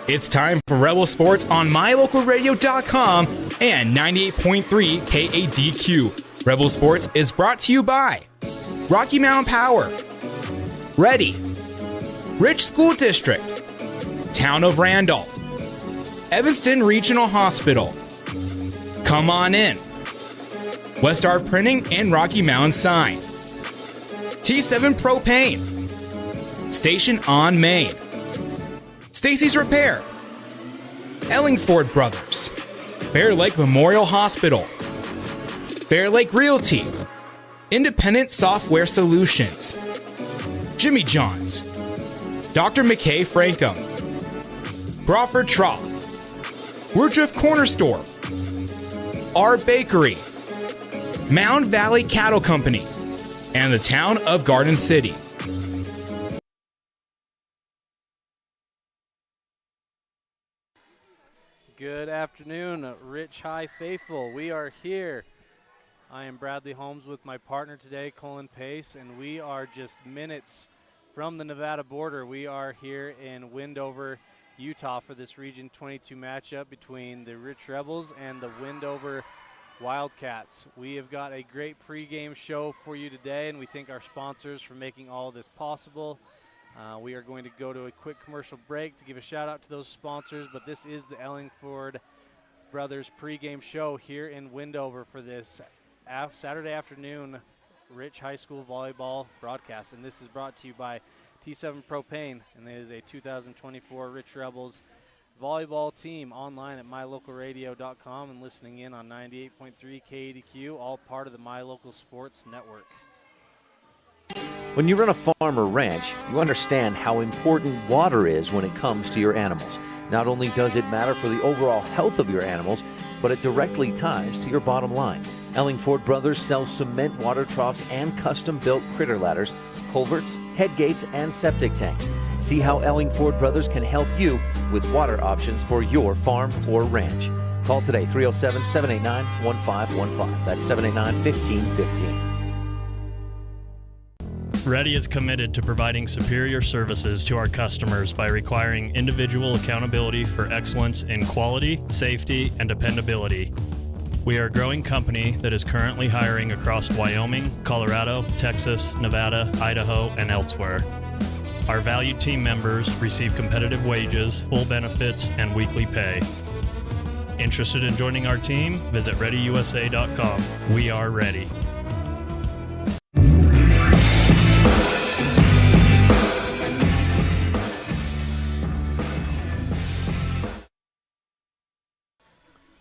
It's time for Rebel Sports on MyLocalRadio.com and 98.3 KADQ. Rebel Sports is brought to you by Rocky Mountain Power, Ready, Rich School District, Town of Randolph, Evanston Regional Hospital, Come On In, Westar Printing and Rocky Mountain Sign, T7 Propane, Station on Main, Stacy's Repair, Ellingford Brothers, Bear Lake Memorial Hospital, Bear Lake Realty, Independent Software Solutions, Jimmy John's, Dr. McKay Frankum, Crawford Trough, Woodruff Corner Store, R Bakery, Mound Valley Cattle Company, and the town of Garden City. Good afternoon, Rich High Faithful. We are here. I am Bradley Holmes with my partner today, Colin Pace, and we are just minutes from the Nevada border. We are here in Wendover, Utah for this Region 22 matchup between the Rich Rebels and the Wendover Wildcats. We have got a great pregame show for you today, and we thank our sponsors for making all of this possible. We are going to go to a quick commercial break to give a shout out to those sponsors, but this is the Ellingford Brothers pregame show here in Wendover for this Saturday afternoon Rich High School volleyball broadcast, and this is brought to you by T7 Propane, and it is a 2024 Rich Rebels volleyball team online at mylocalradio.com and listening in on 98.3 KADQ, all part of the My Local Sports Network. When you run a farm or ranch, you understand how important water is when it comes to your animals. Not only does it matter for the overall health of your animals, but it directly ties to your bottom line. Ellingford Brothers sells cement water troughs and custom-built critter ladders, culverts, head gates, and septic tanks. See how Ellingford Brothers can help you with water options for your farm or ranch. Call today, 307-789-1515. That's 789-1515. Ready is committed to providing superior services to our customers by requiring individual accountability for excellence in quality, safety, and dependability. We are a growing company that is currently hiring across Wyoming, Colorado, Texas, Nevada, Idaho, and elsewhere. Our valued team members receive competitive wages, full benefits, and weekly pay. Interested in joining our team? Visit ReadyUSA.com. We are ready.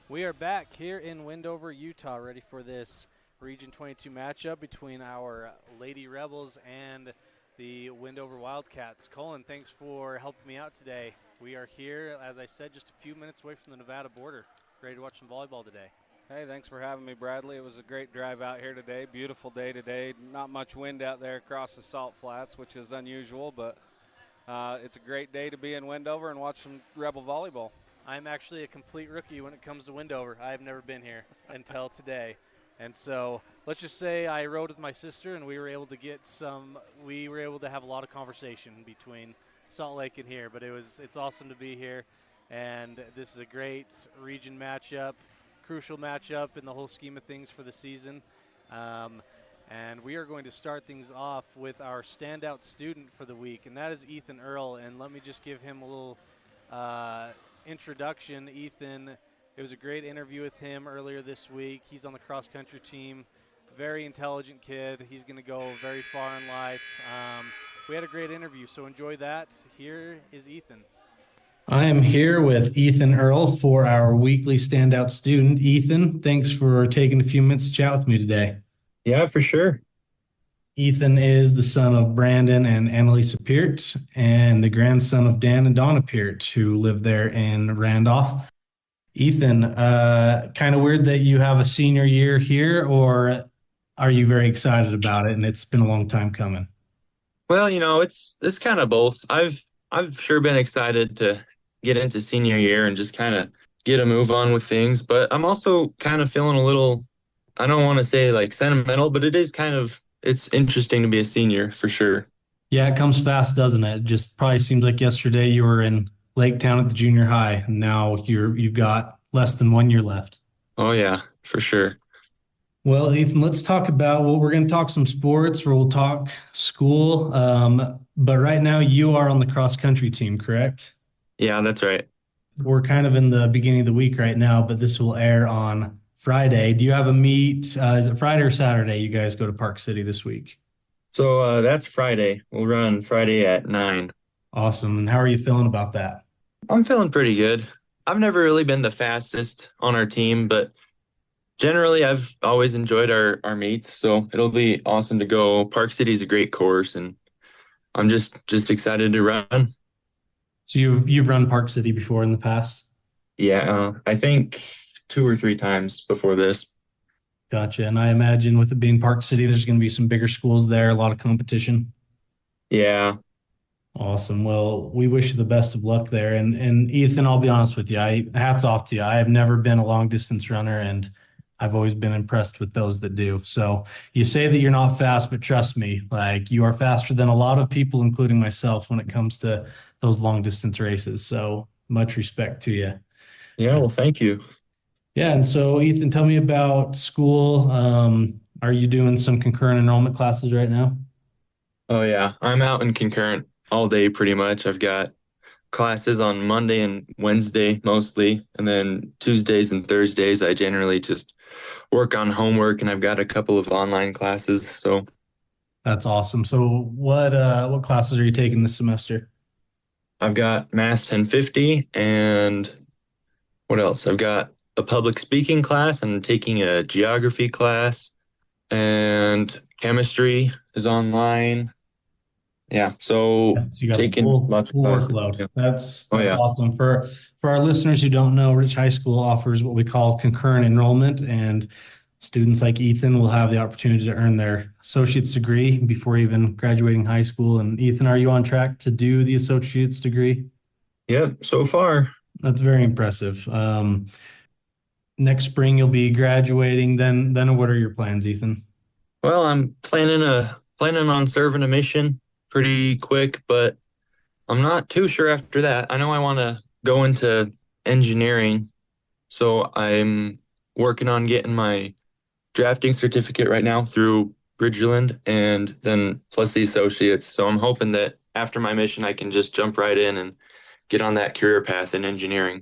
We are back here in Wendover, Utah, ready for this Region 22 matchup between our Lady Rebels and the Wendover Wildcats. Colin, thanks for helping me out today. We are here, as I said, just a few minutes away from the Nevada border. Ready to watch some volleyball today. Hey, thanks for having me, Bradley. It was a great drive out here today. Beautiful day today. Not much wind out there across the Salt Flats, which is unusual, but it's a great day to be in Wendover and watch some Rebel volleyball. I'm actually a complete rookie when it comes to Wendover. I've never been here until today. And so let's just say I rode with my sister, and we were able to have a lot of conversation between Salt Lake and here. But it's awesome to be here, and this is a great region matchup, crucial matchup in the whole scheme of things for the season. And we are going to start things off with our standout student for the week, and that is Ethan Earl. And let me just give him a little introduction. Ethan, it was a great interview with him earlier this week. He's on the cross-country team. Very intelligent kid. He's going to go very far in life. We had a great interview, so enjoy that. Here is Ethan. I am here with Ethan Earl for our weekly standout student. Ethan, thanks for taking a few minutes to chat with me today. Yeah, for sure. Ethan is the son of Brandon and Annalisa Peart, and the grandson of Dan and Donna Peart, who live there in Randolph. Ethan, kind of weird that you have a senior year here, or are you very excited about it and it's been a long time coming? Well, it's kind of both. I've sure been excited to get into senior year and just kind of get a move on with things, but I'm also kind of feeling a little, I don't want to say like sentimental, but it is it's interesting to be a senior for sure. Yeah, it comes fast, doesn't it? It just probably seems like yesterday you were in Lake Town at the junior high. And now you've got less than 1 year left. Oh yeah, for sure. Well, Ethan, let's talk about, well, we're going to talk some sports, we'll talk school. But right now you are on the cross country team, correct? Yeah, that's right. We're kind of in the beginning of the week right now, but this will air on Friday. Do you have a meet? Is it Friday or Saturday? You guys go to Park City this week? So that's Friday. We'll run Friday at 9. Awesome. And how are you feeling about that? I'm feeling pretty good. I've never really been the fastest on our team, but generally I've always enjoyed our meets. So it'll be awesome to go. Park City's a great course, and I'm just excited to run. So you've run Park City before in the past? Yeah, I think 2 or 3 times before this. Gotcha. And I imagine with it being Park City, there's going to be some bigger schools there, a lot of competition. Yeah. Awesome. Well, we wish you the best of luck there. And Ethan, I'll be honest with you, hats off to you. I have never been a long distance runner, and I've always been impressed with those that do. So you say that you're not fast, but trust me, like you are faster than a lot of people, including myself, when it comes to those long distance races. So much respect to you. Yeah, well, thank you. Yeah. And so Ethan, tell me about school. Are you doing some concurrent enrollment classes right now? Oh yeah, I'm out in concurrent all day pretty much. I've got classes on Monday and Wednesday mostly, and then Tuesdays and Thursdays I generally just work on homework, and I've got a couple of online classes. So That's awesome. So what classes are you taking this semester? I've got Math 1050, and what else? I've got a public speaking class, and I'm taking a geography class, and chemistry is online. Yeah, so So you got a taking lots of full classes. workload. Yeah. That's Oh yeah. awesome. For our listeners who don't know, Rich High School offers what we call concurrent enrollment, and students like Ethan will have the opportunity to earn their associate's degree before even graduating high school. And Ethan, are you on track to do the associate's degree? Yep, so far. That's very impressive. Next spring you'll be graduating. Then what are your plans, Ethan? Well, I'm planning on serving a mission pretty quick, but I'm not too sure after that. I know I want to go into engineering, so I'm working on getting my drafting certificate right now through Bridgeland, and then plus the associates. So I'm hoping that after my mission, I can just jump right in and get on that career path in engineering.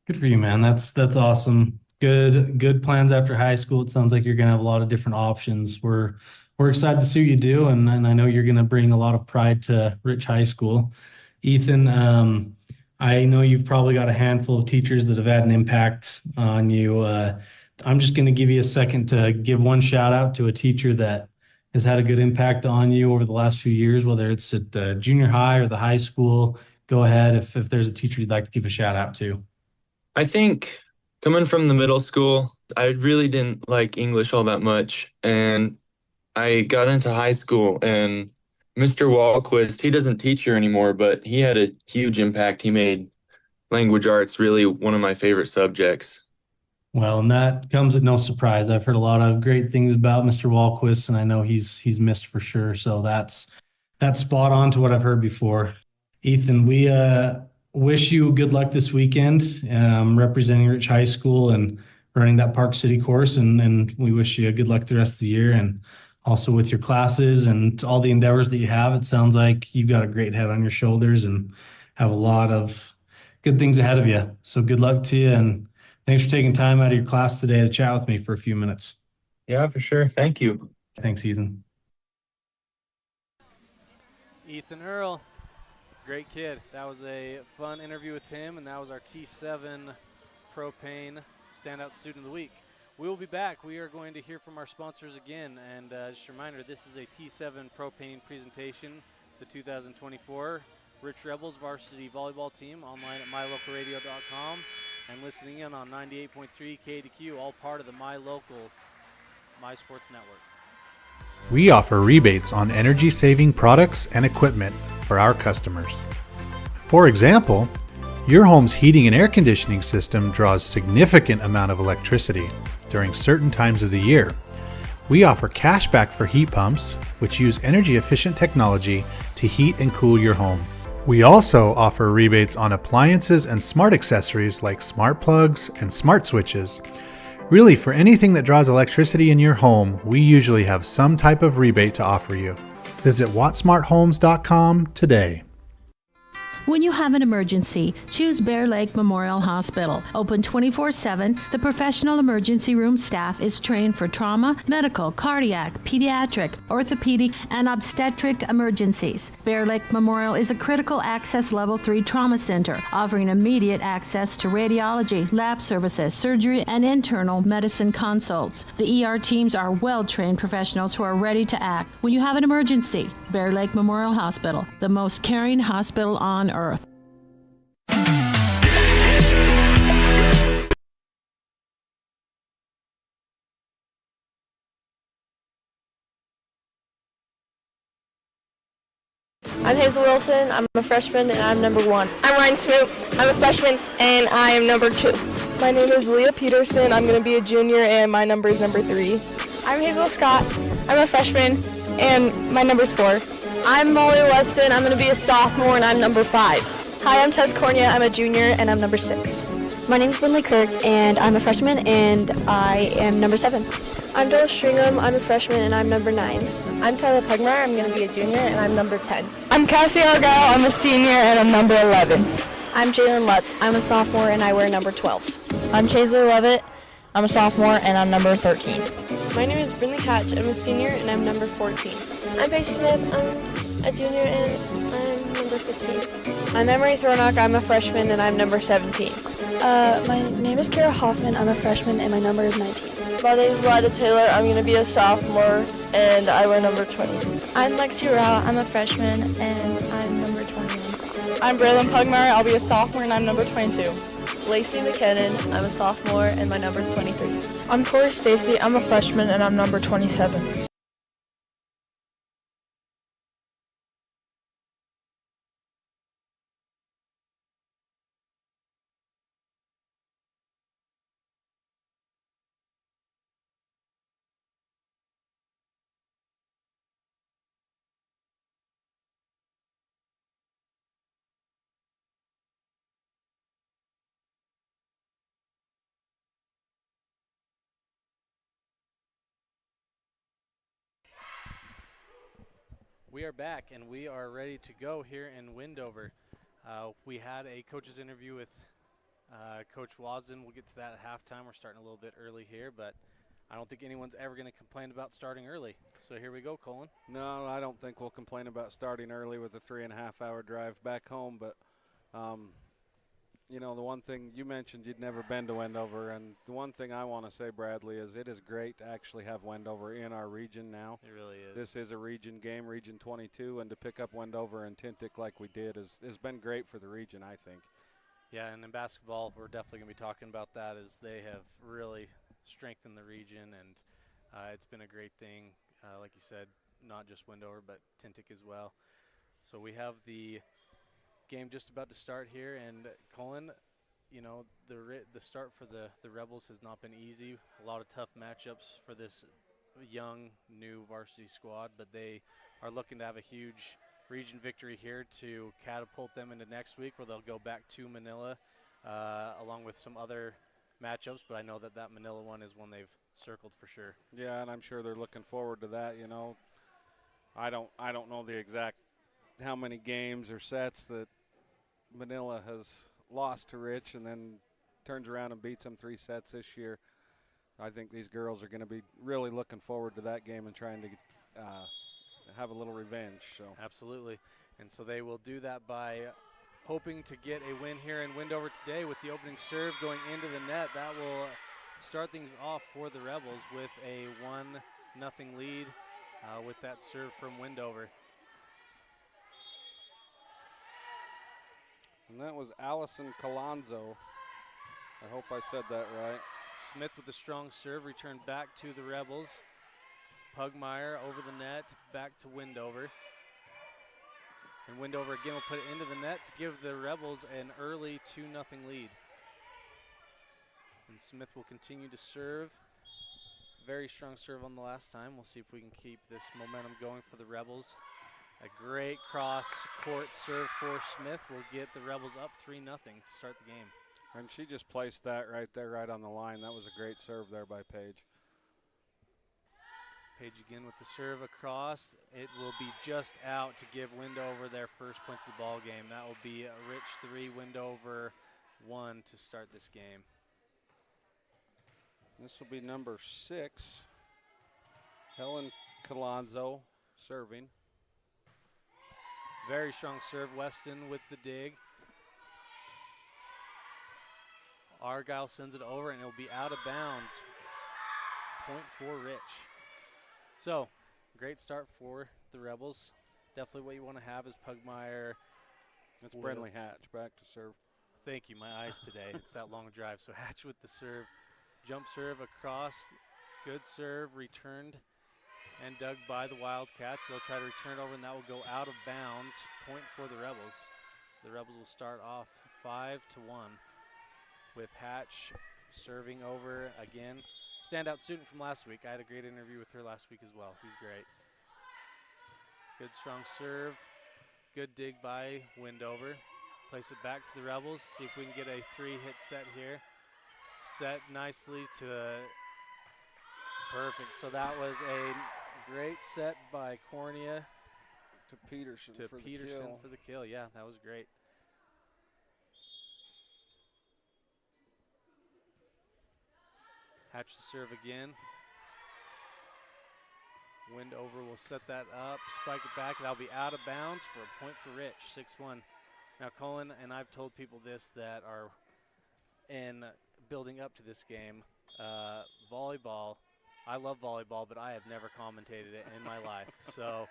Good for you, man. That's awesome. Good plans after high school. It sounds like you're gonna have a lot of different options. We're excited to see what you do, and I know you're gonna bring a lot of pride to Rich High School. Ethan, I know you've probably got a handful of teachers that have had an impact on you. I'm just gonna give you a second to give one shout out to a teacher that has had a good impact on you over the last few years, whether it's at the junior high or the high school. Go ahead if there's a teacher you'd like to give a shout out to. I think coming from the middle school, I really didn't like English all that much, and I got into high school, and Mr. Walquist, he doesn't teach here anymore, but he had a huge impact. He made language arts really one of my favorite subjects. Well, and that comes at no surprise. I've heard a lot of great things about Mr. Walquist, and I know he's missed for sure. So that's spot on to what I've heard before. Ethan, we wish you good luck this weekend, representing Rich High School and running that Park City course, and we wish you good luck the rest of the year, and also with your classes and all the endeavors that you have. It sounds like you've got a great head on your shoulders and have a lot of good things ahead of you. So good luck to you, and thanks for taking time out of your class today to chat with me for a few minutes. Yeah, for sure. Thank you. Thanks, Ethan. Ethan Earl, great kid. That was a fun interview with him, and that was our T7 Propane Standout Student of the Week. We will be back. We are going to hear from our sponsors again, and just a reminder, this is a T7 Propane presentation, the 2024 Rich Rebels varsity volleyball team, online at mylocalradio.com and listening in on 98.3 KDQ, all part of the My Local, My Sports Network. We offer rebates on energy-saving products and equipment for our customers. For example, your home's heating and air conditioning system draws significant amount of electricity during certain times of the year. We offer cashback for heat pumps, which use energy-efficient technology to heat and cool your home. We also offer rebates on appliances and smart accessories like smart plugs and smart switches. Really, for anything that draws electricity in your home, we usually have some type of rebate to offer you. Visit wattsmarthomes.com today. When you have an emergency, choose Bear Lake Memorial Hospital. Open 24/7, the professional emergency room staff is trained for trauma, medical, cardiac, pediatric, orthopedic, and obstetric emergencies. Bear Lake Memorial is a critical access level 3 trauma center, offering immediate access to radiology, lab services, surgery, and internal medicine consults. The ER teams are well-trained professionals who are ready to act. When you have an emergency, Bear Lake Memorial Hospital, the most caring hospital on earth. I'm Hazel Wilson. I'm a freshman and I'm number 1. I'm Ryan Smoot. I'm a freshman and I am number 2. My name is Leah Peterson. I'm going to be a junior and my number is number 3. I'm Hazel Scott. I'm a freshman and my number is 4. I'm Molly Weston. I'm going to be a sophomore and I'm number 5. Hi, I'm Tess Cornia. I'm a junior and I'm number 6. My name is Winley Kirk and I'm a freshman and I am number 7. I'm Dole Stringham. I'm a freshman and I'm number 9. I'm Tyler Pugmire. I'm going to be a junior and I'm number 10. I'm Cassie Argyle. I'm a senior and I'm number 11. I'm Jalen Lutz. I'm a sophomore and I wear number 12. I'm Chaisley Levitt. I'm a sophomore and I'm number 13. My name is Brinley Hatch. I'm a senior and I'm number 14. I'm Paige Smith. I'm a junior and I'm number 15. I'm Emery Thornock. I'm a freshman and I'm number 17. My name is Kara Hoffman. I'm a freshman and my number is 19. My name is Lida Taylor. I'm going to be a sophomore and I wear number 20. I'm Lexi Rao. I'm a freshman and I'm number 21. I'm Braylon Pugmire. I'll be a sophomore and I'm number 22. Lacey McKinnon. I'm a sophomore and my number is 23. I'm Corey Stacy. I'm a freshman and I'm number 27. We are back and we are ready to go here in Wendover. We had a coach's interview with Coach Wasden. We'll get to that at halftime. We're starting a little bit early here, but I don't think anyone's ever going to complain about starting early. So here we go, Colin. No, I don't think we'll complain about starting early with a 3.5-hour drive back home, but you know, the one thing you mentioned, you'd never been to Wendover, and the one thing I want to say, Bradley, is it is great to actually have Wendover in our region now. It really is. This is a region game, Region 22, and to pick up Wendover and Tintic like we did has been great for the region, I think. Yeah, and in basketball, we're definitely going to be talking about that, as they have really strengthened the region, and it's been a great thing, like you said, not just Wendover, but Tintic as well. So we have the game just about to start here, and Colin, you know, the start for the Rebels has not been easy. A lot of tough matchups for this young new varsity squad, but they are looking to have a huge region victory here to catapult them into next week, where they'll go back to Manila along with some other matchups, but I know that Manila one is one they've circled for sure. Yeah, and I'm sure they're looking forward to that. You know, I don't know the exact how many games or sets that Manila has lost to Rich and then turns around and beats them 3 sets this year. I think these girls are going to be really looking forward to that game and trying to have a little revenge. So absolutely, and so they will do that by hoping to get a win here in Wendover today with the opening serve going into the net. That will start things off for the Rebels with a 1-0 lead with that serve from Wendover. And that was Allison Colonzo. I hope I said that right. Smith with a strong serve, returned back to the Rebels. Pugmire over the net, back to Wendover. And Wendover again will put it into the net to give the Rebels an early 2-0 lead. And Smith will continue to serve. Very strong serve on the last time. We'll see if we can keep this momentum going for the Rebels. A great cross-court serve for Smith will get the Rebels up 3-0 to start the game. And she just placed that right there, right on the line. That was a great serve there by Paige. Paige again with the serve across. It will be just out to give Wendover their first points of the ball game. That will be a Rich 3, Wendover 1 to start this game. This will be number 6, Helen Colonzo serving. Very strong serve, Weston with the dig. Argyle sends it over, and it'll be out of bounds. Point for Rich. So, great start for the Rebels. Definitely what you want to have is Pugmire. It's Brenly Hatch back to serve. Thank you, my eyes today. It's that long drive. So Hatch with the serve. Jump serve across. Good serve, returned and dug by the Wildcats. They'll try to return it over, and that will go out of bounds. Point for the Rebels. So the Rebels will start off 5-1 with Hatch serving over again. Standout student from last week. I had a great interview with her last week as well. She's great. Good strong serve. Good dig by Wendover. Place it back to the Rebels. See if we can get a 3-hit set here. Set nicely to perfect. So that was a great set by Cornea To Peterson to for Peterson the kill. for the kill. Yeah, that was great. Hatch the serve again. Wendover will set that up, spike it back. That'll be out of bounds for a point for Rich, 6-1. Now, Colin, and I've told people this that are in building up to this game, volleyball, I love volleyball, but I have never commentated it in my life. So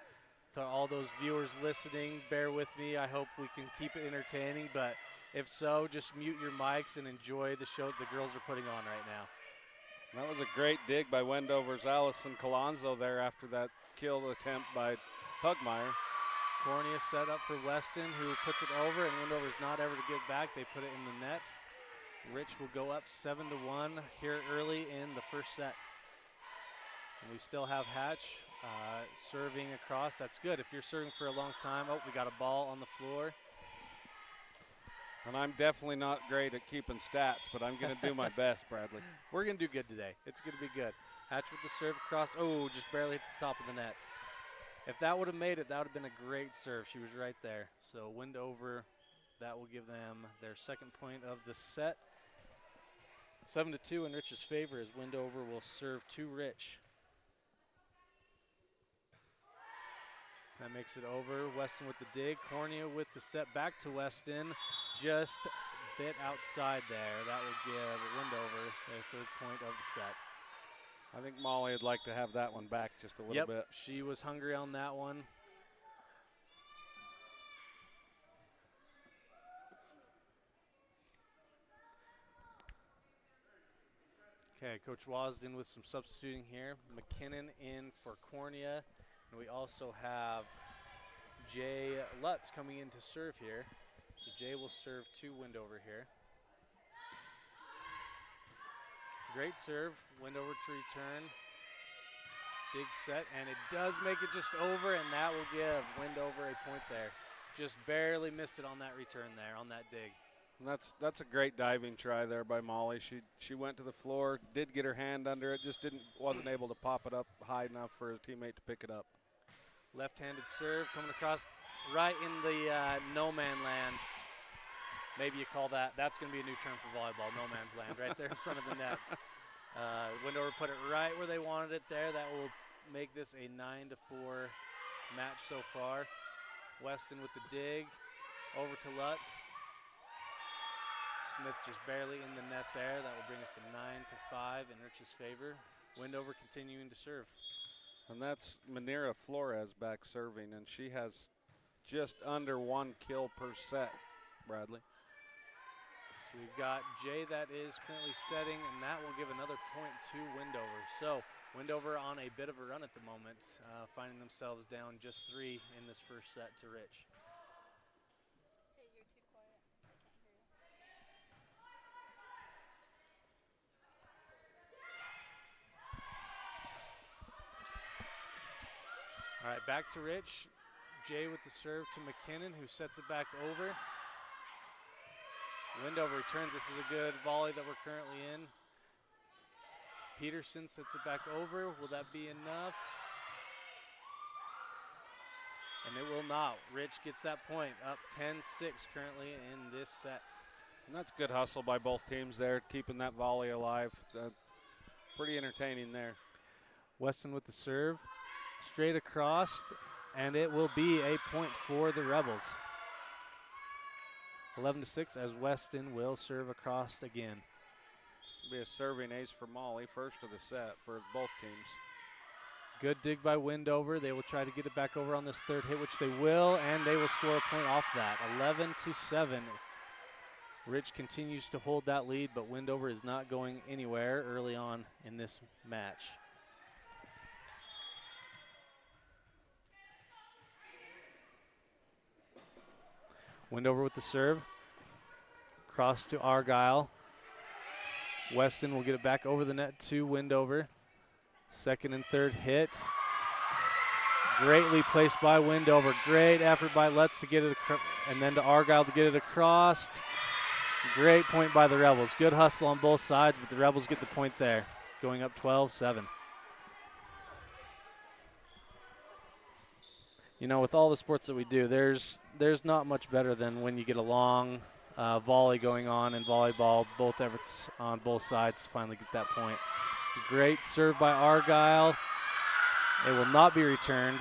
to all those viewers listening, bear with me. I hope we can keep it entertaining, but if so, just mute your mics and enjoy the show the girls are putting on right now. That was a great dig by Wendover's Allison Colonzo there after that kill attempt by Pugmire. Cornea set up for Weston, who puts it over, and Wendover's not ever to get back. They put it in the net. Rich will go up 7-1 here early in the first set. And we still have Hatch serving across. That's good. If you're serving for a long time, oh, we got a ball on the floor. And I'm definitely not great at keeping stats, but I'm going to do my best, Bradley. We're going to do good today. It's going to be good. Hatch with the serve across. Oh, just barely hits the top of the net. If that would have made it, that would have been a great serve. She was right there. So Wendover, that will give them their second point of the set. 7-2 in Rich's favor as Wendover will serve to Rich. That makes it over. Weston with the dig. Cornea with the set back to Weston. Just a bit outside there. That will give Wendover their third point of the set. I think Molly would like to have that one back just a little bit. She was hungry on that one. Okay, Coach Wasden with some substituting here. McKinnon in for Cornea. And we also have Jay Lutz coming in to serve here. So Jay will serve to Wendover here. Great serve, Wendover to return. Dig set, and it does make it just over, and that will give Wendover a point there. Just barely missed it on that return there, on that dig. And that's a great diving try there by Molly. She went to the floor, did get her hand under it, just wasn't able to pop it up high enough for her teammate to pick it up. Left-handed serve coming across right in the no man land. Maybe you call that's going to be a new term for volleyball, no man's land, right there in front of the net. Wendover put it right where they wanted it there. That will make this a 9-4 match so far. Weston with the dig, over to Lutz. Smith just barely in the net there. That will bring us to 9-5 in Rich's favor. Wendover continuing to serve. And that's Manira Flores back serving, and she has just under 1 kill per set, Bradley. So we've got Jay that is currently setting, and that will give another point to Wendover. So Wendover on a bit of a run at the moment, finding themselves down just 3 in this first set to Rich. Hey, you're too quiet. I can't hear you. All right, back to Rich. Jay with the serve to McKinnon, who sets it back over. Wendover returns. This is a good volley that we're currently in. Peterson sets it back over. Will that be enough? And it will not. Rich gets that point, up 10-6 currently in this set. And that's good hustle by both teams there, keeping that volley alive. Pretty entertaining there. Weston with the serve, straight across, and it will be a point for the Rebels. 11-6 as Weston will serve across again. It's going to be a serving ace for Molly, first of the set for both teams. Good dig by Wendover. They will try to get it back over on this third hit, which they will, and they will score a point off that. 11-7. Rich continues to hold that lead, but Wendover is not going anywhere early on in this match. Wendover with the serve. Cross to Argyle. Weston will get it back over the net to Wendover. Second and third hit. Greatly placed by Wendover. Great effort by Lutz to get it, and then to Argyle to get it across. Great point by the Rebels. Good hustle on both sides, but the Rebels get the point there, going up 12-7. You know, with all the sports that we do, there's not much better than when you get a long volley going on in volleyball. Both efforts on both sides to finally get that point. Great serve by Argyle. It will not be returned.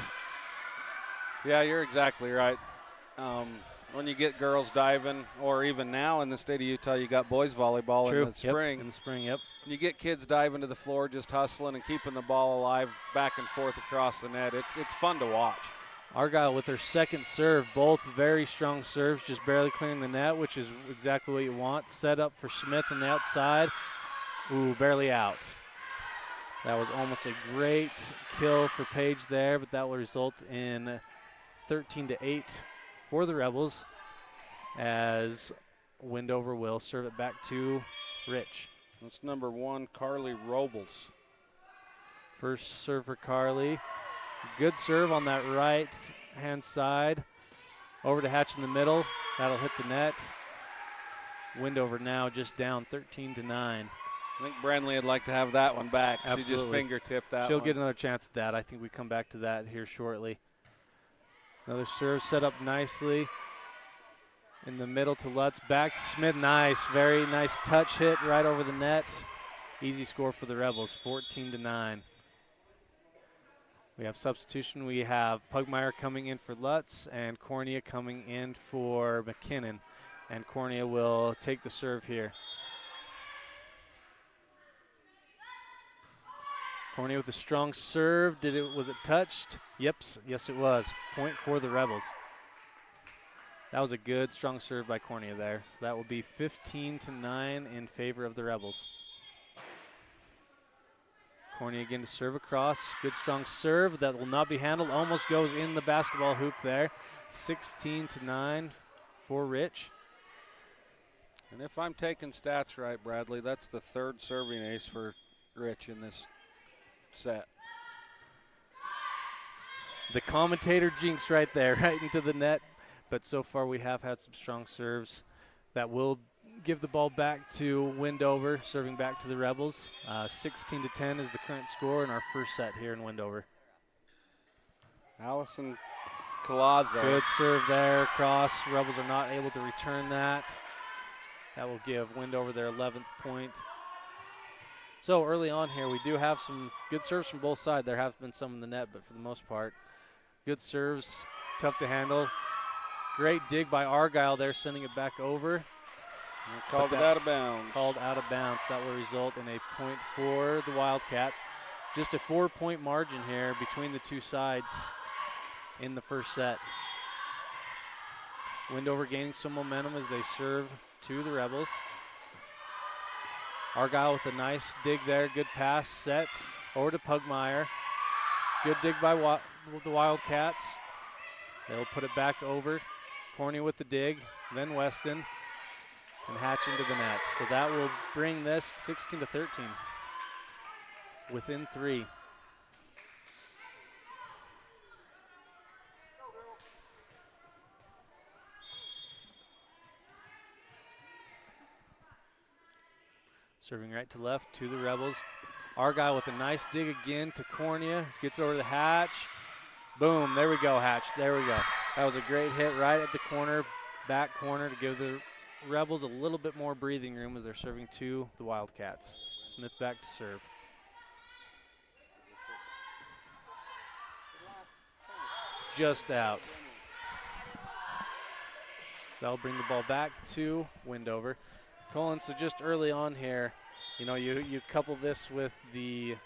Yeah, you're exactly right. When you get girls diving, or even now in the state of Utah, you got boys volleyball in the spring. In the spring, yep. You get kids diving to the floor, just hustling and keeping the ball alive back and forth across the net. It's fun to watch. Argyle with her second serve, both very strong serves, just barely clearing the net, which is exactly what you want. Set up for Smith on the outside. Ooh, barely out. That was almost a great kill for Page there, but that will result in 13-8 for the Rebels as Wendover will serve it back to Rich. That's number 1, Carly Robles. First serve for Carly. Good serve on that right-hand side. Over to Hatch in the middle. That'll hit the net. Wendover now just down 13-9. I think Brandley would like to have that one back. Absolutely. She just fingertipped that She'll one. get another chance at that. I think we come back to that here shortly. Another serve set up nicely. In the middle to Lutz. Back to Smith. Nice. Very nice touch hit right over the net. Easy score for the Rebels, 14-9. We have substitution. We have Pugmire coming in for Lutz and Cornea coming in for McKinnon. And Cornea will take the serve here. Cornea with a strong serve. Was it touched? Yep, yes it was. Point for the Rebels. That was a good, strong serve by Cornea there. So that will be 15-9 in favor of the Rebels. Cornea again to serve across. Good, strong serve. That will not be handled. Almost goes in the basketball hoop there. 16-9 for Rich. And if I'm taking stats right, Bradley, that's the third serving ace for Rich in this set. The commentator jinx right there, right into the net. But so far we have had some strong serves that will give the ball back to Wendover, serving back to the Rebels. 16-10 is the current score in our first set here in Wendover. Allison Colazo. Good serve there across. Rebels are not able to return that. That will give Wendover their 11th point. So early on here, we do have some good serves from both sides. There have been some in the net, but for the most part, good serves, tough to handle. Great dig by Argyle there, sending it back over. And called it out of bounds. Called out of bounds. That will result in a point for the Wildcats. Just a 4-point margin here between the two sides in the first set. Wendover gaining some momentum as they serve to the Rebels. Argyle with a nice dig there. Good pass set over to Pugmire. Good dig by the Wildcats. They'll put it back over. Cornea with the dig, then Weston, and Hatch into the net. So that will bring this 16-13. Within 3. Serving right to left to the Rebels. Argyle with a nice dig again to Cornea. Gets over to Hatch. Boom, there we go, Hatch. There we go. That was a great hit right at the corner, back corner, to give the Rebels a little bit more breathing room as they're serving to the Wildcats. Smith back to serve. Just out. That'll bring the ball back to Wendover. Colin, so just early on here, you know, you couple this with the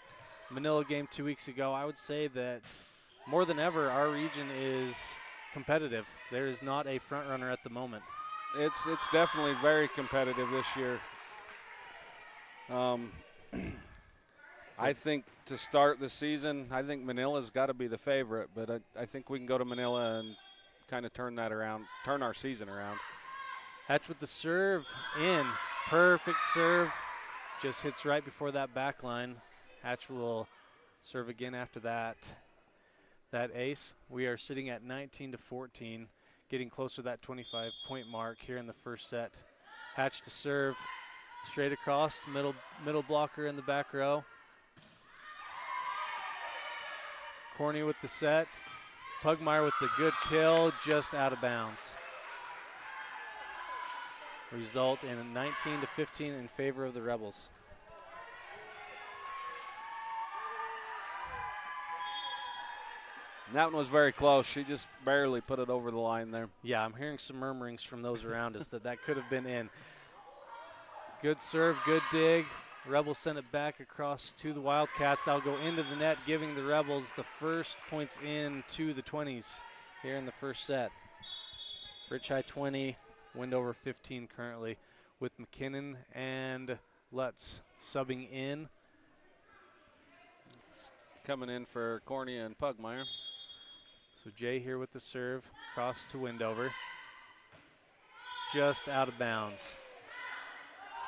Manila game 2 weeks ago, I would say that more than ever, our region is competitive. There is not a front runner at the moment. It's definitely very competitive this year. I think to start the season, I think Manila's got to be the favorite, but I think we can go to Manila and kind of turn that around, turn our season around. Hatch with the serve in. Perfect serve. Just hits right before that back line. Hatch will serve again after that ace. We are sitting at 19-14, getting closer to that 25-point mark here in the first set. Hatch to serve straight across, middle blocker in the back row. Corney with the set. Pugmire with the good kill, just out of bounds. Result in a 19-15 in favor of the Rebels. And that one was very close. She just barely put it over the line there. Yeah, I'm hearing some murmurings from those around us that could have been in. Good serve, good dig. Rebels send it back across to the Wildcats. That'll go into the net, giving the Rebels the first points into the 20s here in the first set. Rich High 20, Wendover 15 currently, with McKinnon and Lutz subbing in. Coming in for Cornea and Pugmire. So Jay here with the serve, cross to Wendover. Just out of bounds.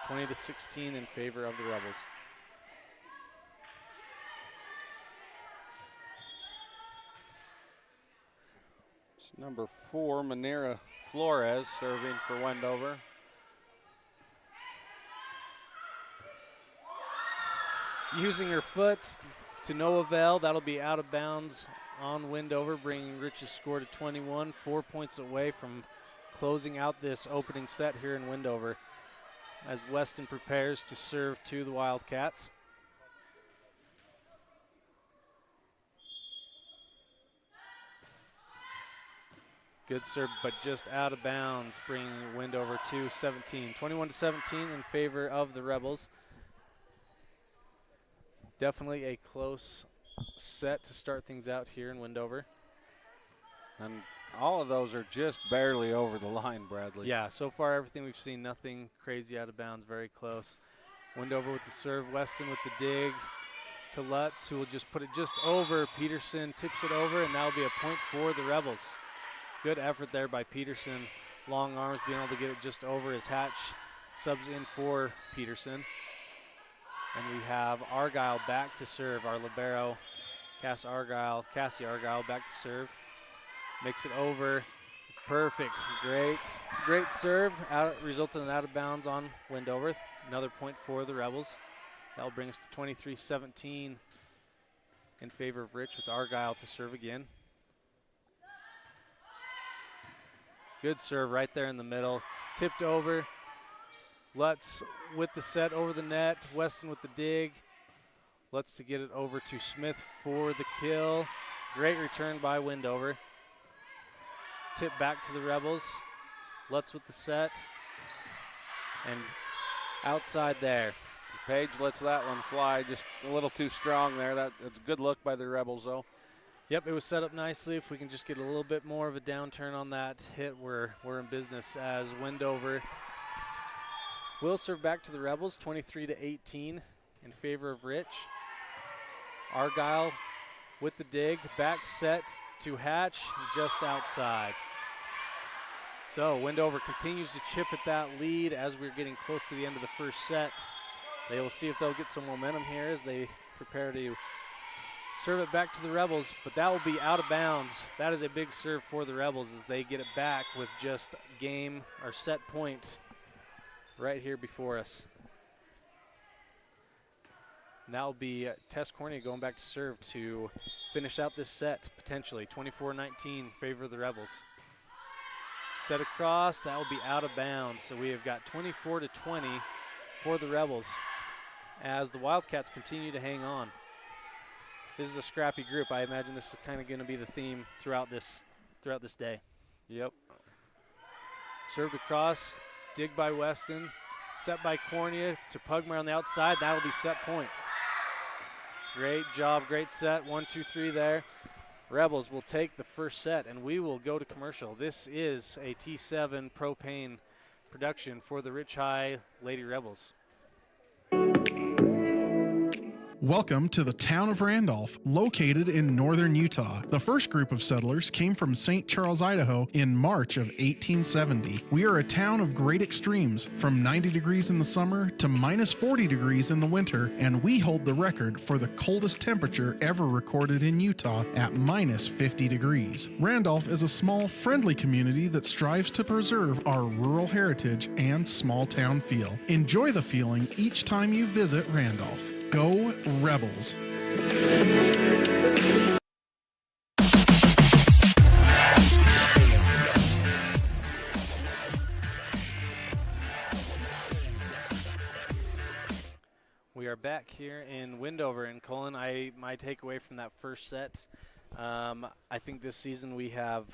20-16 in favor of the Rebels. It's number 4, Manera Flores, serving for Wendover. Using her foot to no avail. That'll be out of bounds on Wendover, bringing Rich's score to 21, 4 points away from closing out this opening set here in Wendover, as Weston prepares to serve to the Wildcats. Good serve, but just out of bounds, bringing Wendover to 17. 21-17 in favor of the Rebels. Definitely a close set to start things out here in Wendover. And all of those are just barely over the line, Bradley. Yeah, so far everything we've seen, nothing crazy out of bounds, very close. Wendover with the serve, Weston with the dig to Lutz, who will just put it just over. Peterson tips it over, and that'll be a point for the Rebels. Good effort there by Peterson. Long arms, being able to get it just over as Hatch subs in for Peterson. And we have Argyle back to serve, our libero, Cassie Argyle back to serve. Makes it over. Perfect. Great serve. Results in an out of bounds on Wendover. Another point for the Rebels. That'll bring us to 23-17 in favor of Rich, with Argyle to serve again. Good serve right there in the middle. Tipped over. Lutz with the set over the net. Weston with the dig. Lutz to get it over to Smith for the kill. Great return by Wendover. Tip back to the Rebels. Lutz with the set. And outside there. Page lets that one fly, just a little too strong there. That's a good look by the Rebels, though. Yep, it was set up nicely. If we can just get a little bit more of a downturn on that hit, we're in business, as Wendover will serve back to the Rebels, 23-18 in favor of Rich. Argyle with the dig, back set to Hatch, just outside. So Wendover continues to chip at that lead as we're getting close to the end of the first set. They will see if they'll get some momentum here as they prepare to serve it back to the Rebels, but that will be out of bounds. That is a big serve for the Rebels as they get it back with just game or set points right here before us. And that will be Tess Cornea going back to serve to finish out this set, potentially. 24-19, favor of the Rebels. Set across, that will be out of bounds. So we have got 24-20 for the Rebels as the Wildcats continue to hang on. This is a scrappy group. I imagine this is kind of going to be the theme throughout this day. Yep. Served across, dig by Weston, set by Cornea to Pugmire on the outside. That will be set point. Great job, great set. 1, 2, 3 there. Rebels will take the first set, and we will go to commercial. This is a T7 propane production for the Rich High Lady Rebels. Welcome to the town of Randolph, located in northern Utah. The first group of settlers came from St. Charles, Idaho in March of 1870. We are a town of great extremes, from 90 degrees in the summer to minus 40 degrees in the winter, and we hold the record for the coldest temperature ever recorded in Utah at minus 50 degrees. Randolph is a small, friendly community that strives to preserve our rural heritage and small town feel. Enjoy the feeling each time you visit Randolph. Go Rebels! We are back here in Wendover, and Colin, my takeaway from that first set, I think this season we have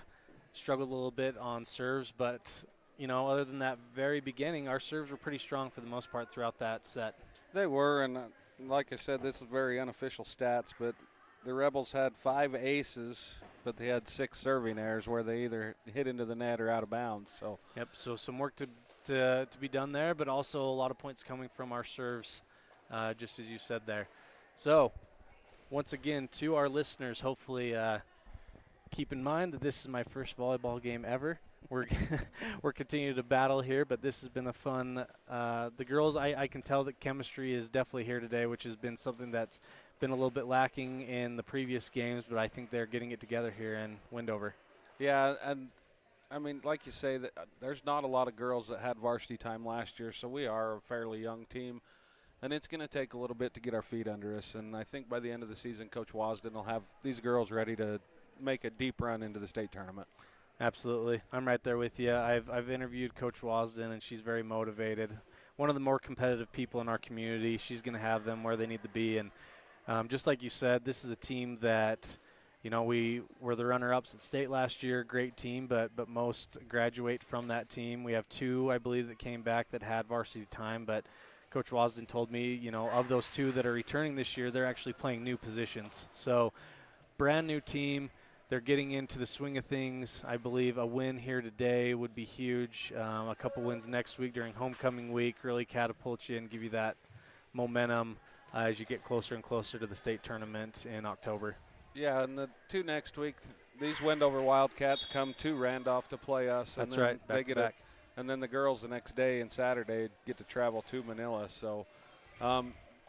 struggled a little bit on serves, but other than that very beginning, our serves were pretty strong for the most part throughout that set. They were, and like I said, this is very unofficial stats, but the Rebels had 5 aces, but they had 6 serving errors where they either hit into the net or out of bounds. So yep, so some work to be done there, but also a lot of points coming from our serves, just as you said there. So once again, to our listeners, hopefully keep in mind that this is my first volleyball game ever. We're continuing to battle here, but this has been a fun. The girls, I can tell that chemistry is definitely here today, which has been something that's been a little bit lacking in the previous games, but I think they're getting it together here in Wendover. Yeah, and I mean, like you say, that there's not a lot of girls that had varsity time last year, so we are a fairly young team, and it's going to take a little bit to get our feet under us. And I think by the end of the season, Coach Wasden will have these girls ready to make a deep run into the state tournament. Absolutely. I'm right there with you. I've interviewed Coach Wasden, and she's very motivated. One of the more competitive people in our community. She's going to have them where they need to be. And just like you said, this is a team that, we were the runner-ups at state last year. Great team, but most graduate from that team. We have 2, I believe, that came back that had varsity time. But Coach Wasden told me, of those 2 that are returning this year, they're actually playing new positions. So brand new team. They're getting into the swing of things. I believe a win here today would be huge. A couple wins next week during homecoming week really catapult you and give you that momentum as you get closer and closer to the state tournament in October. Yeah, and the 2 next week, these Wendover Wildcats come to Randolph to play us. That's right, back to back. And then the girls the next day and Saturday get to travel to Manila. So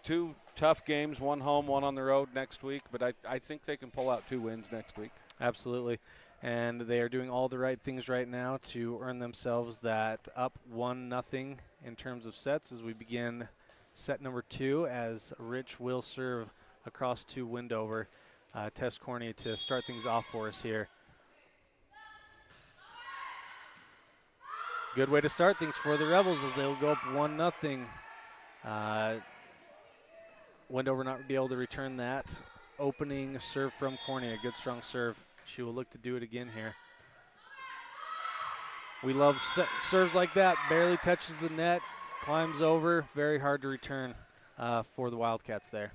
2 tough games, 1 home, 1 on the road next week, but I think they can pull out 2 wins next week. Absolutely. And they are doing all the right things right now to earn themselves that up 1-0 in terms of sets as we begin set number 2, as Rich will serve across to Wendover. Tess Cornea to start things off for us here. Good way to start things for the Rebels as they'll go up 1-0. Wendover not be able to return that opening serve from Cornea. Good strong serve. She will look to do it again here. We love serves like that. Barely touches the net, climbs over. Very hard to return for the Wildcats there.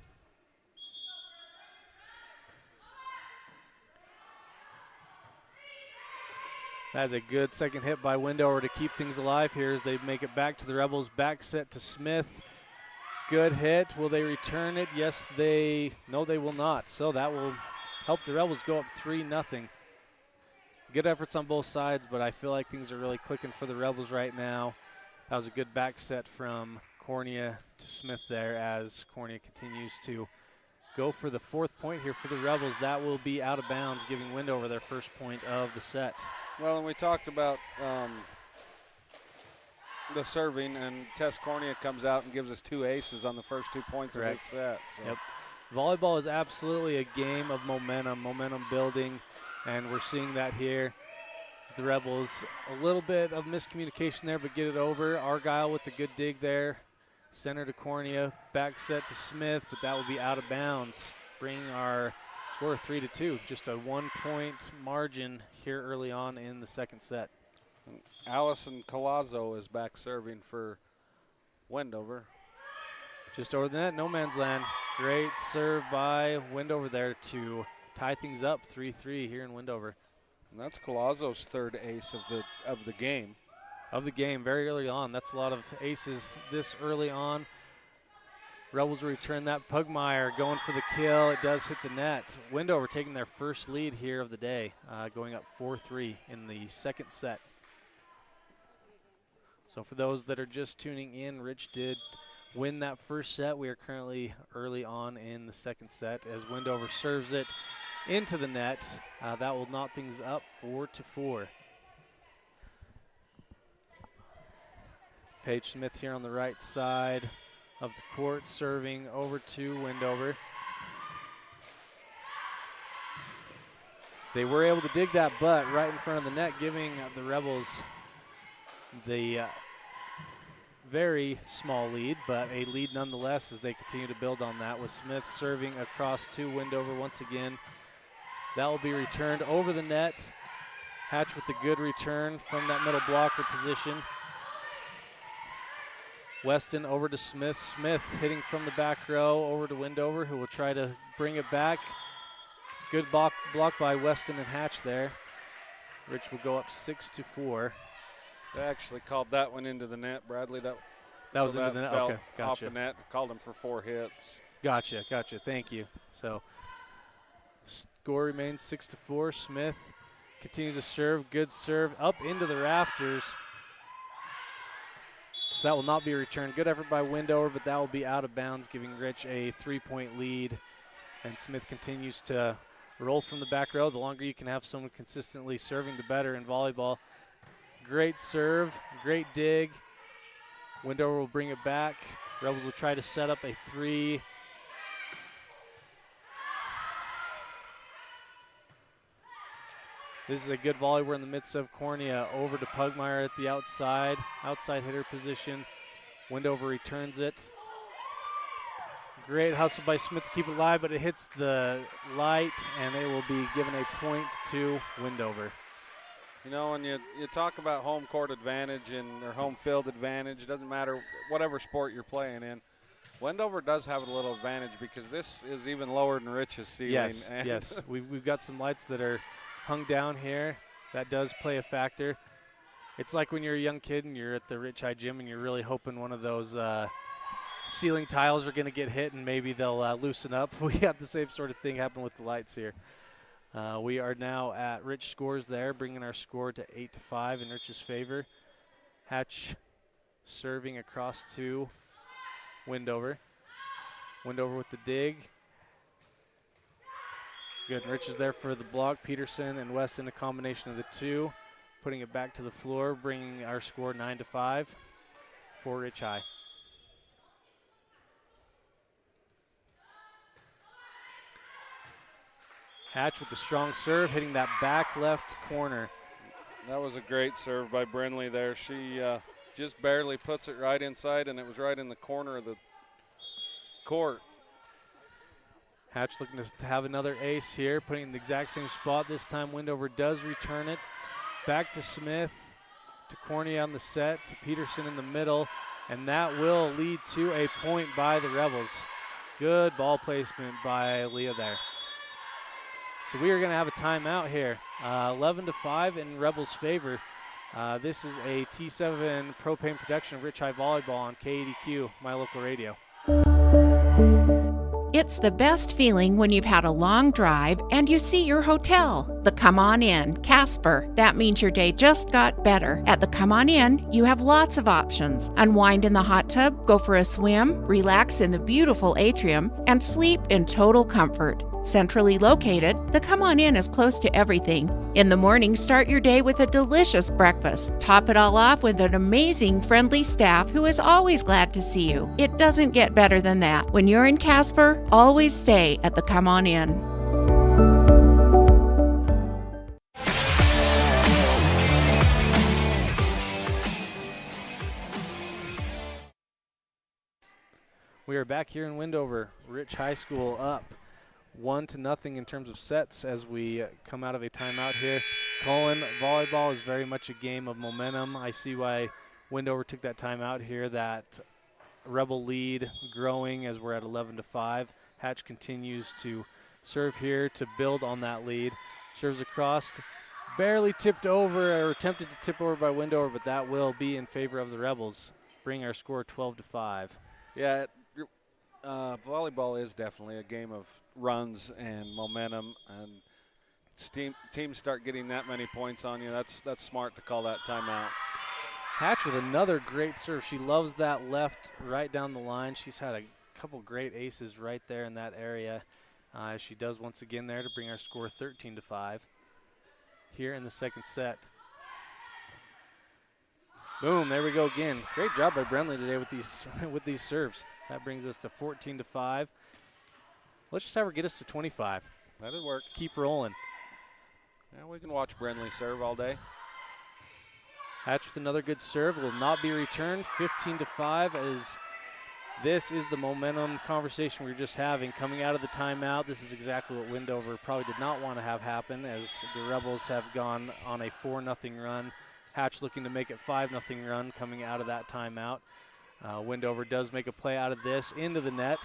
That's a good second hit by Wendover to keep things alive here as they make it back to the Rebels. Back set to Smith. Good hit. Will they return it? Yes, no, they will not. So that will help the Rebels go up 3-0. Good efforts on both sides, but I feel like things are really clicking for the Rebels right now. That was a good back set from Cornea to Smith there as Cornea continues to go for the 4th point here for the Rebels. That will be out of bounds, giving Wendover their first point of the set. Well, and we talked about the serving, and Tess Cornea comes out and gives us 2 aces on the first 2 points of this set. So. Yep. Volleyball is absolutely a game of momentum building, and we're seeing that here. The Rebels, a little bit of miscommunication there, but get it over. Argyle with the good dig there. Center to Cornea, back set to Smith, but that will be out of bounds, bringing our score 3-2. Just a 1-point margin here early on in the second set. Allison Colazzo is back serving for Wendover. Just over the net, no man's land. Great serve by Wendover there to tie things up 3-3 here in Wendover. And that's Colazzo's 3rd ace of the game. Of the game, very early on. That's a lot of aces this early on. Rebels return that. Pugmire going for the kill. It does hit the net. Wendover taking their first lead here of the day, going up 4-3 in the second set. So for those that are just tuning in, Rich did win that first set. We are currently early on in the second set as Wendover serves it into the net. That will knot things up 4-4. Paige Smith here on the right side of the court, serving over to Wendover. They were able to dig that butt right in front of the net, giving the Rebels the very small lead, but a lead nonetheless as they continue to build on that, with Smith serving across to Wendover once again. That will be returned over the net. Hatch with the good return from that middle blocker position. Weston over to Smith. Smith hitting from the back row over to Wendover, who will try to bring it back. Good block by Weston and Hatch there. Rich will go up 6-4. They actually called that one into the net, Bradley. That was into the net. Okay, gotcha. Off the net. Called him for 4 hits. Gotcha. Thank you. So score remains 6-4. Smith continues to serve. Good serve up into the rafters. So that will not be returned. Good effort by Wendover, but that will be out of bounds, giving Rich a 3-point lead. And Smith continues to roll from the back row. The longer you can have someone consistently serving, the better in volleyball. Great serve, great dig. Wendover will bring it back. Rebels will try to set up a 3. This is a good volley. We're in the midst of. Cornea over to Pugmire at the outside hitter position. Wendover returns it. Great hustle by Smith to keep it live, but it hits the light, and it will be given a point to Wendover. You know, when you talk about home court advantage or home field advantage, it doesn't matter whatever sport you're playing in. Wendover does have a little advantage because this is even lower than Rich's ceiling. Yes. We've got some lights that are hung down here. That does play a factor. It's like when you're a young kid and you're at the Rich High Gym and you're really hoping one of those ceiling tiles are going to get hit and maybe they'll loosen up. We got the same sort of thing happen with the lights here. We are now at Rich scores there, bringing our score to 8-5 in Rich's favor. Hatch serving across to Wendover. Wendover with the dig. Good. Rich is there for the block. Peterson and Weston, a combination of the two, putting it back to the floor, bringing our score 9-5 for Rich High. Hatch with the strong serve, hitting that back left corner. That was a great serve by Brinley there. She just barely puts it right inside, and it was right in the corner of the court. Hatch looking to have another ace here, putting it in the exact same spot. This time Wendover does return it. Back to Smith, to Cornea on the set, to Peterson in the middle, and that will lead to a point by the Rebels. Good ball placement by Leah there. So we are going to have a timeout here. 11-5 in Rebels' favor. This is a T7 propane production of Rich High Volleyball on KADQ, my local radio. It's the best feeling when you've had a long drive and you see your hotel, the Come On Inn, Casper. That means your day just got better. At the Come On Inn, you have lots of options. Unwind in the hot tub, go for a swim, relax in the beautiful atrium, and sleep in total comfort. Centrally located, the Come On In is close to everything. In the morning, start your day with a delicious breakfast. Top it all off with an amazing, friendly staff who is always glad to see you. It doesn't get better than that. When you're in Casper, always stay at the Come On In. We are back here in Wendover. Rich High School up 1-0 in terms of sets as we come out of a timeout here. Colin, volleyball is very much a game of momentum. I see why Wendover took that timeout here. That Rebel lead growing as we're at 11-5. Hatch continues to serve here to build on that lead. Serves across, barely tipped over or attempted to tip over by Wendover, but that will be in favor of the Rebels. Bring our score 12-5. Yeah, volleyball is definitely a game of runs and momentum, and teams start getting that many points on you. That's smart to call that timeout. Hatch with another great serve. She loves that left right down the line. She's had a couple great aces right there in that area. She does once again there to bring our score 13-5 here in the second set. Boom, there we go again. Great job by Brentley today with these serves. That brings us to 14-5. Let's just have her get us to 25. That'll work. Keep rolling. Yeah, we can watch Brentley serve all day. Hatch with another good serve. Will not be returned. 15-5 as this is the momentum conversation we were just having. Coming out of the timeout, this is exactly what Wendover probably did not want to have happen as the Rebels have gone on a 4-0 run. Hatch looking to make it 5-0 run coming out of that timeout. Wendover does make a play out of this into the net,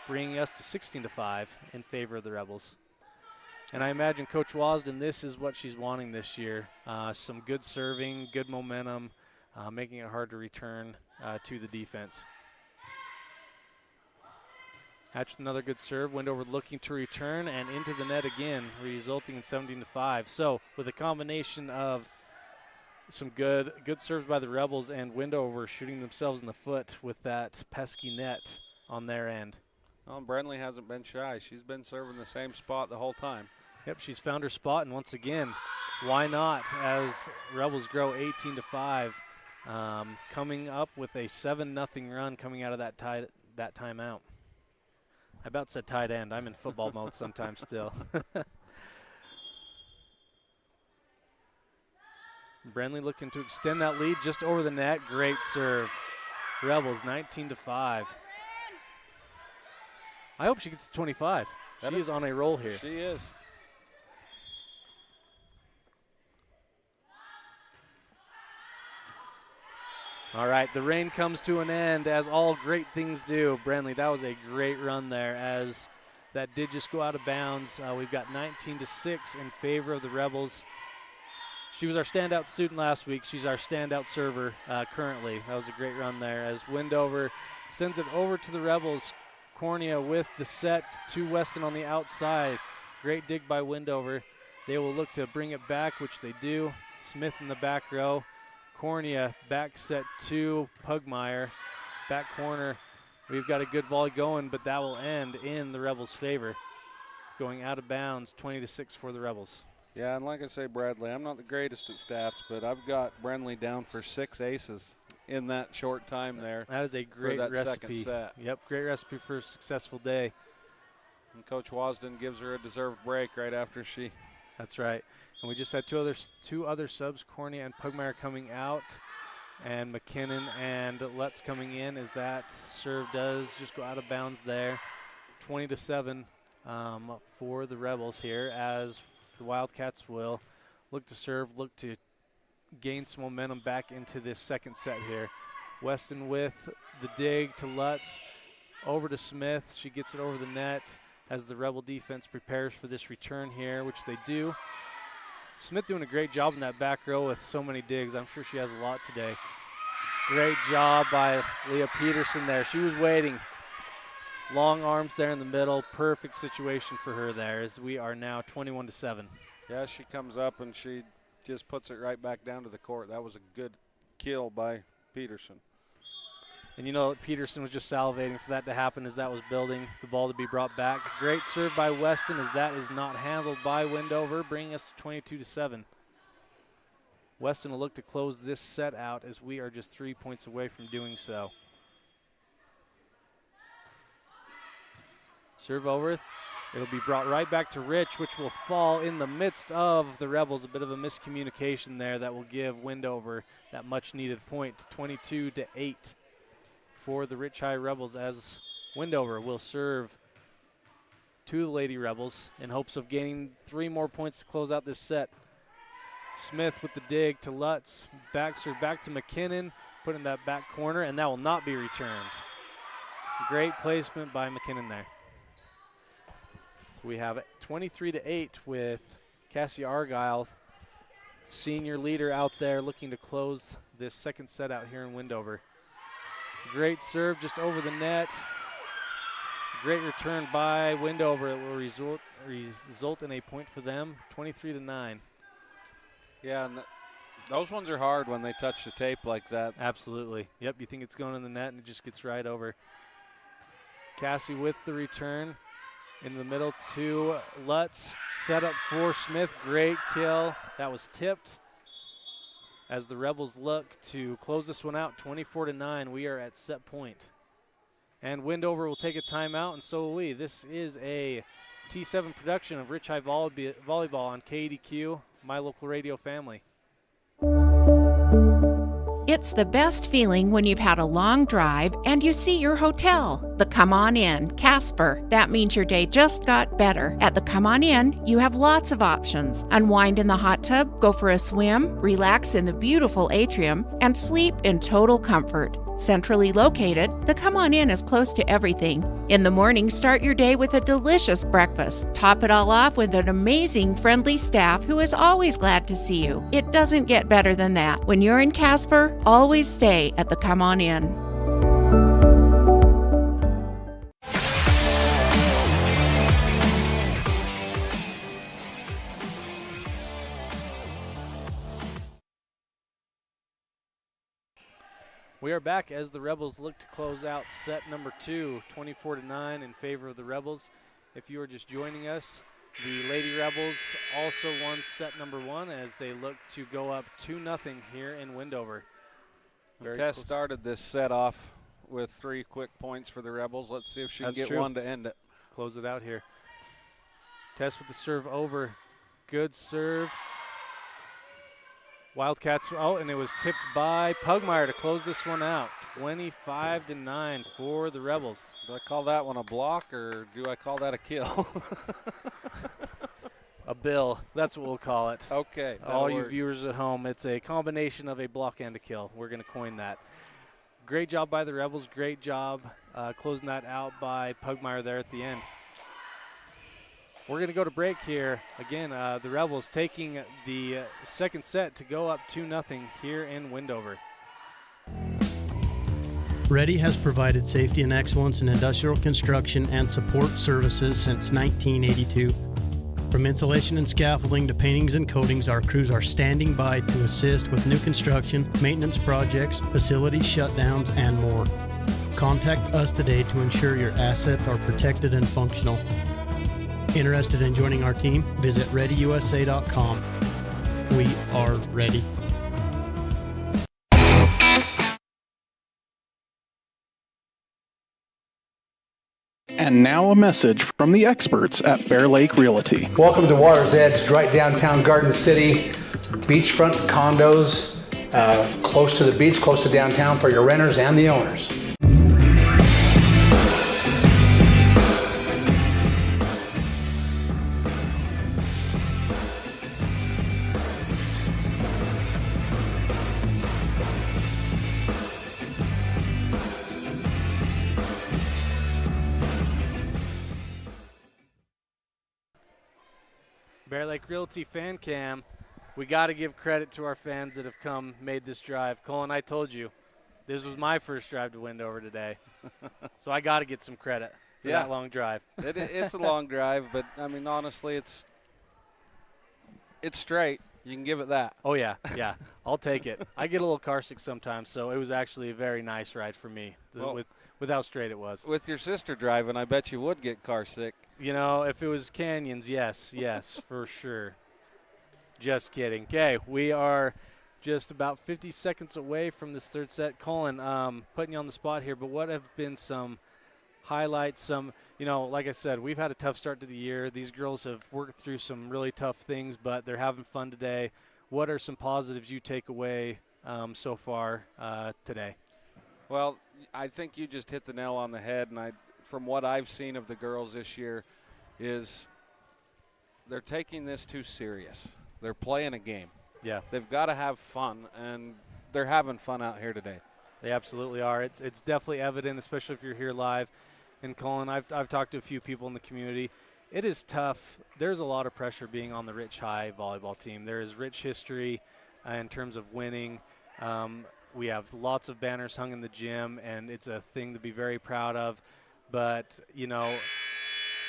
bringing us to 16-5 in favor of the Rebels. And I imagine Coach Wasden, this is what she's wanting this year. Some good serving, good momentum, making it hard to return to the defense. Hatch with another good serve. Wendover looking to return and into the net again, resulting in 17-5. So with a combination of some good serves by the Rebels and Wendover shooting themselves in the foot with that pesky net on their end. Well, Brentley hasn't been shy. She's been serving the same spot the whole time. Yep, she's found her spot, and once again, why not as Rebels grow 18-5, coming up with a 7-0 run coming out of that timeout. I about said tight end. I'm in football mode sometimes still. Brentley looking to extend that lead just over the net. Great serve. Rebels 19-5. I hope she gets to 25. She is on a roll here. She is. All right, the rain comes to an end as all great things do. Brentley, that was a great run there as that did just go out of bounds. We've got 19-6 in favor of the Rebels. She was our standout student last week. She's our standout server currently. That was a great run there as Wendover sends it over to the Rebels. Cornea with the set to Weston on the outside. Great dig by Wendover. They will look to bring it back, which they do. Smith in the back row. Cornea back set to Pugmire. Back corner. We've got a good volley going, but that will end in the Rebels' favor. Going out of bounds, 20-6 for the Rebels. Yeah, and like I say, Bradley, I'm not the greatest at stats, but I've got Brentley down for 6 aces in that short time there. That is a great that recipe. Second set. Yep, great recipe for a successful day. And Coach Wasden gives her a deserved break right after she. That's right. And we just had two other subs, Cornea and Pugmire coming out, and McKinnon and Lutz coming in as that serve does just go out of bounds there. 20-7 for the Rebels here as the Wildcats will look to serve, look to gain some momentum back into this second set here. Weston with the dig to Lutz, over to Smith. She gets it over the net as the Rebel defense prepares for this return here, which they do. Smith doing a great job in that back row with so many digs. I'm sure she has a lot today. Great job by Leah Peterson there. She was waiting. Long arms there in the middle. Perfect situation for her there as we are now 21-7. Yeah, she comes up and she just puts it right back down to the court. That was a good kill by Peterson. And you know, Peterson was just salivating for that to happen as that was building, the ball to be brought back. Great serve by Weston as that is not handled by Wendover, bringing us to 22-7. Weston will look to close this set out as we are just 3 points away from doing so. Serve over. It'll be brought right back to Rich, which will fall in the midst of the Rebels. A bit of a miscommunication there that will give Wendover that much-needed point, 22-8 for the Rich High Rebels, as Wendover will serve to the Lady Rebels in hopes of gaining 3 more points to close out this set. Smith with the dig to Lutz. Back serve back to McKinnon, put in that back corner, and that will not be returned. Great placement by McKinnon there. We have 23-8 with Cassie Argyle, senior leader out there, looking to close this second set out here in Wendover. Great serve just over the net. Great return by Wendover. It will result in a point for them, 23-9. Yeah, and those ones are hard when they touch the tape like that. Absolutely. Yep, you think it's going in the net and it just gets right over. Cassie with the return. In the middle to Lutz. Set up for Smith. Great kill. That was tipped. As the Rebels look to close this one out, 24-9. We are at set point. And Wendover will take a timeout, and so will we. This is a T7 production of Rich High Volleyball on KDQ, my local radio family. It's the best feeling when you've had a long drive and you see your hotel, the Come On Inn, Casper. That means your day just got better. At the Come On Inn, you have lots of options. Unwind in the hot tub, go for a swim, relax in the beautiful atrium, and sleep in total comfort. Centrally located, the Come On Inn is close to everything. In the morning, start your day with a delicious breakfast. Top it all off with an amazing, friendly staff who is always glad to see you. It doesn't get better than that. When you're in Casper, always stay at the Come On Inn. We are back as the Rebels look to close out set number 2, 24-9 in favor of the Rebels. If you are just joining us, the Lady Rebels also won set number 1 as they look to go up 2-0 here in Wendover. Tess started this set off with 3 quick points for the Rebels. Let's see if she can get one to end it. Close it out here. Tess with the serve over. Good serve. Wildcats, and it was tipped by Pugmire to close this one out. 25-9 for the Rebels. Do I call that one a block or do I call that a kill? A bill, that's what we'll call it. Okay. All you viewers at home, it's a combination of a block and a kill. We're going to coin that. Great job by the Rebels. Great job closing that out by Pugmire there at the end. We're going to go to break here. Again, the Rebels taking the second set to go up 2-0 here in Wendover. Ready has provided safety and excellence in industrial construction and support services since 1982. From insulation and scaffolding to paintings and coatings, our crews are standing by to assist with new construction, maintenance projects, facility shutdowns, and more. Contact us today to ensure your assets are protected and functional. Interested in joining our team? Visit ReadyUSA.com. We are ready. And now a message from the experts at Bear Lake Realty. Welcome to Water's Edge, right downtown Garden City. Beachfront condos, close to the beach, close to downtown for your renters and the owners. Bear Lake Realty Fan Cam. We got to give credit to our fans that have made this drive. Colin, I told you, this was my first drive to Wendover today. So I got to get some credit for that long drive. It's a long drive, but, I mean, honestly, it's straight. You can give it that. Oh, yeah, yeah. I'll take it. I get a little car sick sometimes, so it was actually a very nice ride for me with how straight it was. With your sister driving, I bet you would get car sick. You know, if it was canyons, yes, for sure. Just kidding. Okay, we are just about 50 seconds away from this third set. Colin, putting you on the spot here, but what have been some highlights, like I said, we've had a tough start to the year. These girls have worked through some really tough things, but they're having fun today. What are some positives you take away so far today? Well, I think you just hit the nail on the head, and from what I've seen of the girls this year is they're taking this too serious. They're playing a game. Yeah. They've got to have fun, and they're having fun out here today. They absolutely are. It's definitely evident, especially if you're here live. And Colin, I've talked to a few people in the community. It is tough. There's a lot of pressure being on the Rich High volleyball team. There is rich history in terms of winning. We have lots of banners hung in the gym, and it's a thing to be very proud of. But,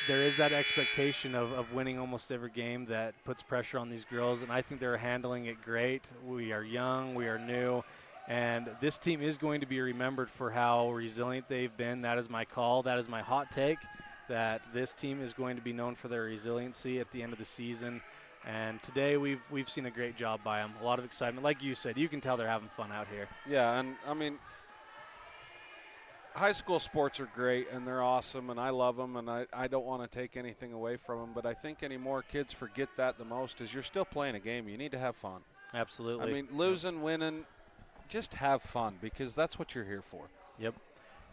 there is that expectation of winning almost every game that puts pressure on these girls, and I think they're handling it great. We are young. We are new. And this team is going to be remembered for how resilient they've been. That is my call. That is my hot take, that this team is going to be known for their resiliency at the end of the season. And today we've seen a great job by them. A lot of excitement. Like you said, you can tell they're having fun out here. Yeah, and, high school sports are great, and they're awesome, and I love them, and I don't want to take anything away from them. But I think anymore kids forget that the most is you're still playing a game. You need to have fun. Absolutely. Losing, winning, just have fun, because that's what you're here for. Yep.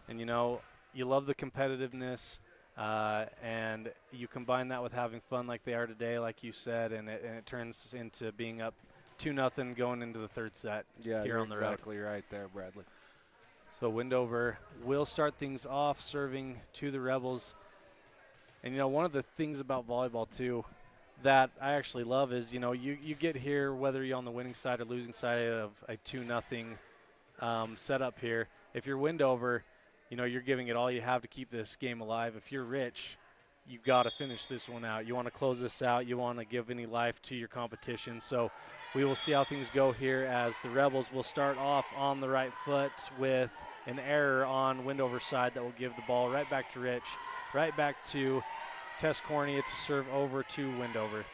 And, you love the competitiveness, and you combine that with having fun like they are today, like you said, and it turns into being up 2-0 going into the third set here on the road. Yeah, exactly right there, Bradley. So Wendover will start things off serving to the Rebels. And, one of the things about volleyball, too, that I actually love is, you get here, whether you're on the winning side or losing side of a 2-0 setup here. If you're Wendover, you're giving it all you have to keep this game alive. If you're Rich, you got to finish this one out. You want to close this out. You want to give any life to your competition. So we will see how things go here as the Rebels will start off on the right foot with an error on Wendover's side that will give the ball right back to Rich, right back to Tess Cornea to serve over to Wendover.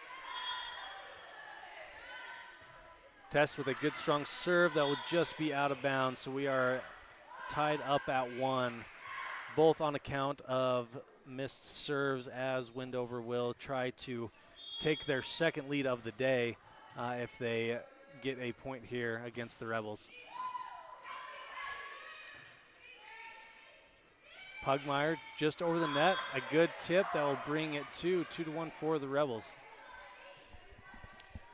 Tess with a good, strong serve that will just be out of bounds. So we are tied up at 1, both on account of missed serves, as Wendover will try to take their second lead of the day if they get a point here against the Rebels. Pugmire just over the net, a good tip that will bring it to 2-1 for the Rebels.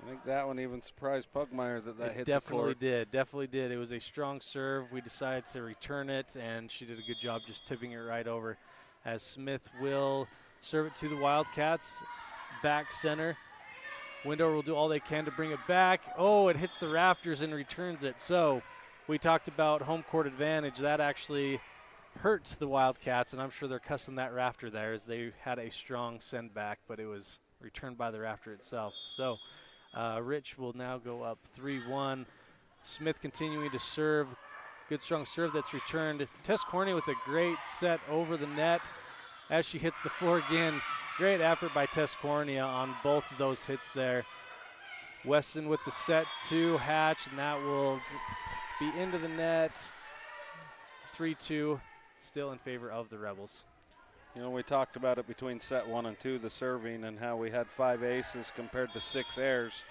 I think that one even surprised Pugmire that hit the floor. Definitely did. It was a strong serve. We decided to return it, and she did a good job just tipping it right over. As Smith will serve it to the Wildcats, back center. Wendover will do all they can to bring it back. Oh, it hits the rafters and returns it. So we talked about home court advantage. That actually hurt the Wildcats, and I'm sure they're cussing that rafter there as they had a strong send back, but it was returned by the rafter itself. So Rich will now go up 3-1. Smith continuing to serve. Good strong serve that's returned. Tess Cornea with a great set over the net as she hits the floor again. Great effort by Tess Cornea on both of those hits there. Weston with the set to Hatch, and that will be into the net. 3-2. Still in favor of the Rebels. We talked about it between set 1 and 2, the serving, and how we had 5 aces compared to 6 errors.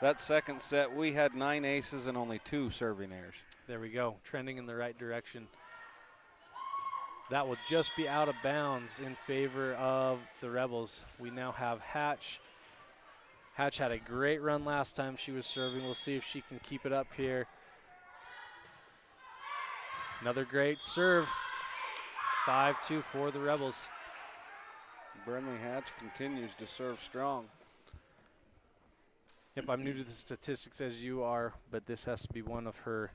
That second set, we had 9 aces and only 2 serving errors. There we go, trending in the right direction. That will just be out of bounds in favor of the Rebels. We now have Hatch. Hatch had a great run last time she was serving. We'll see if she can keep it up here. Another great serve. 5-2 for the Rebels. Brenley Hatch continues to serve strong. Yep, I'm new to the statistics as you are, but this has to be one of her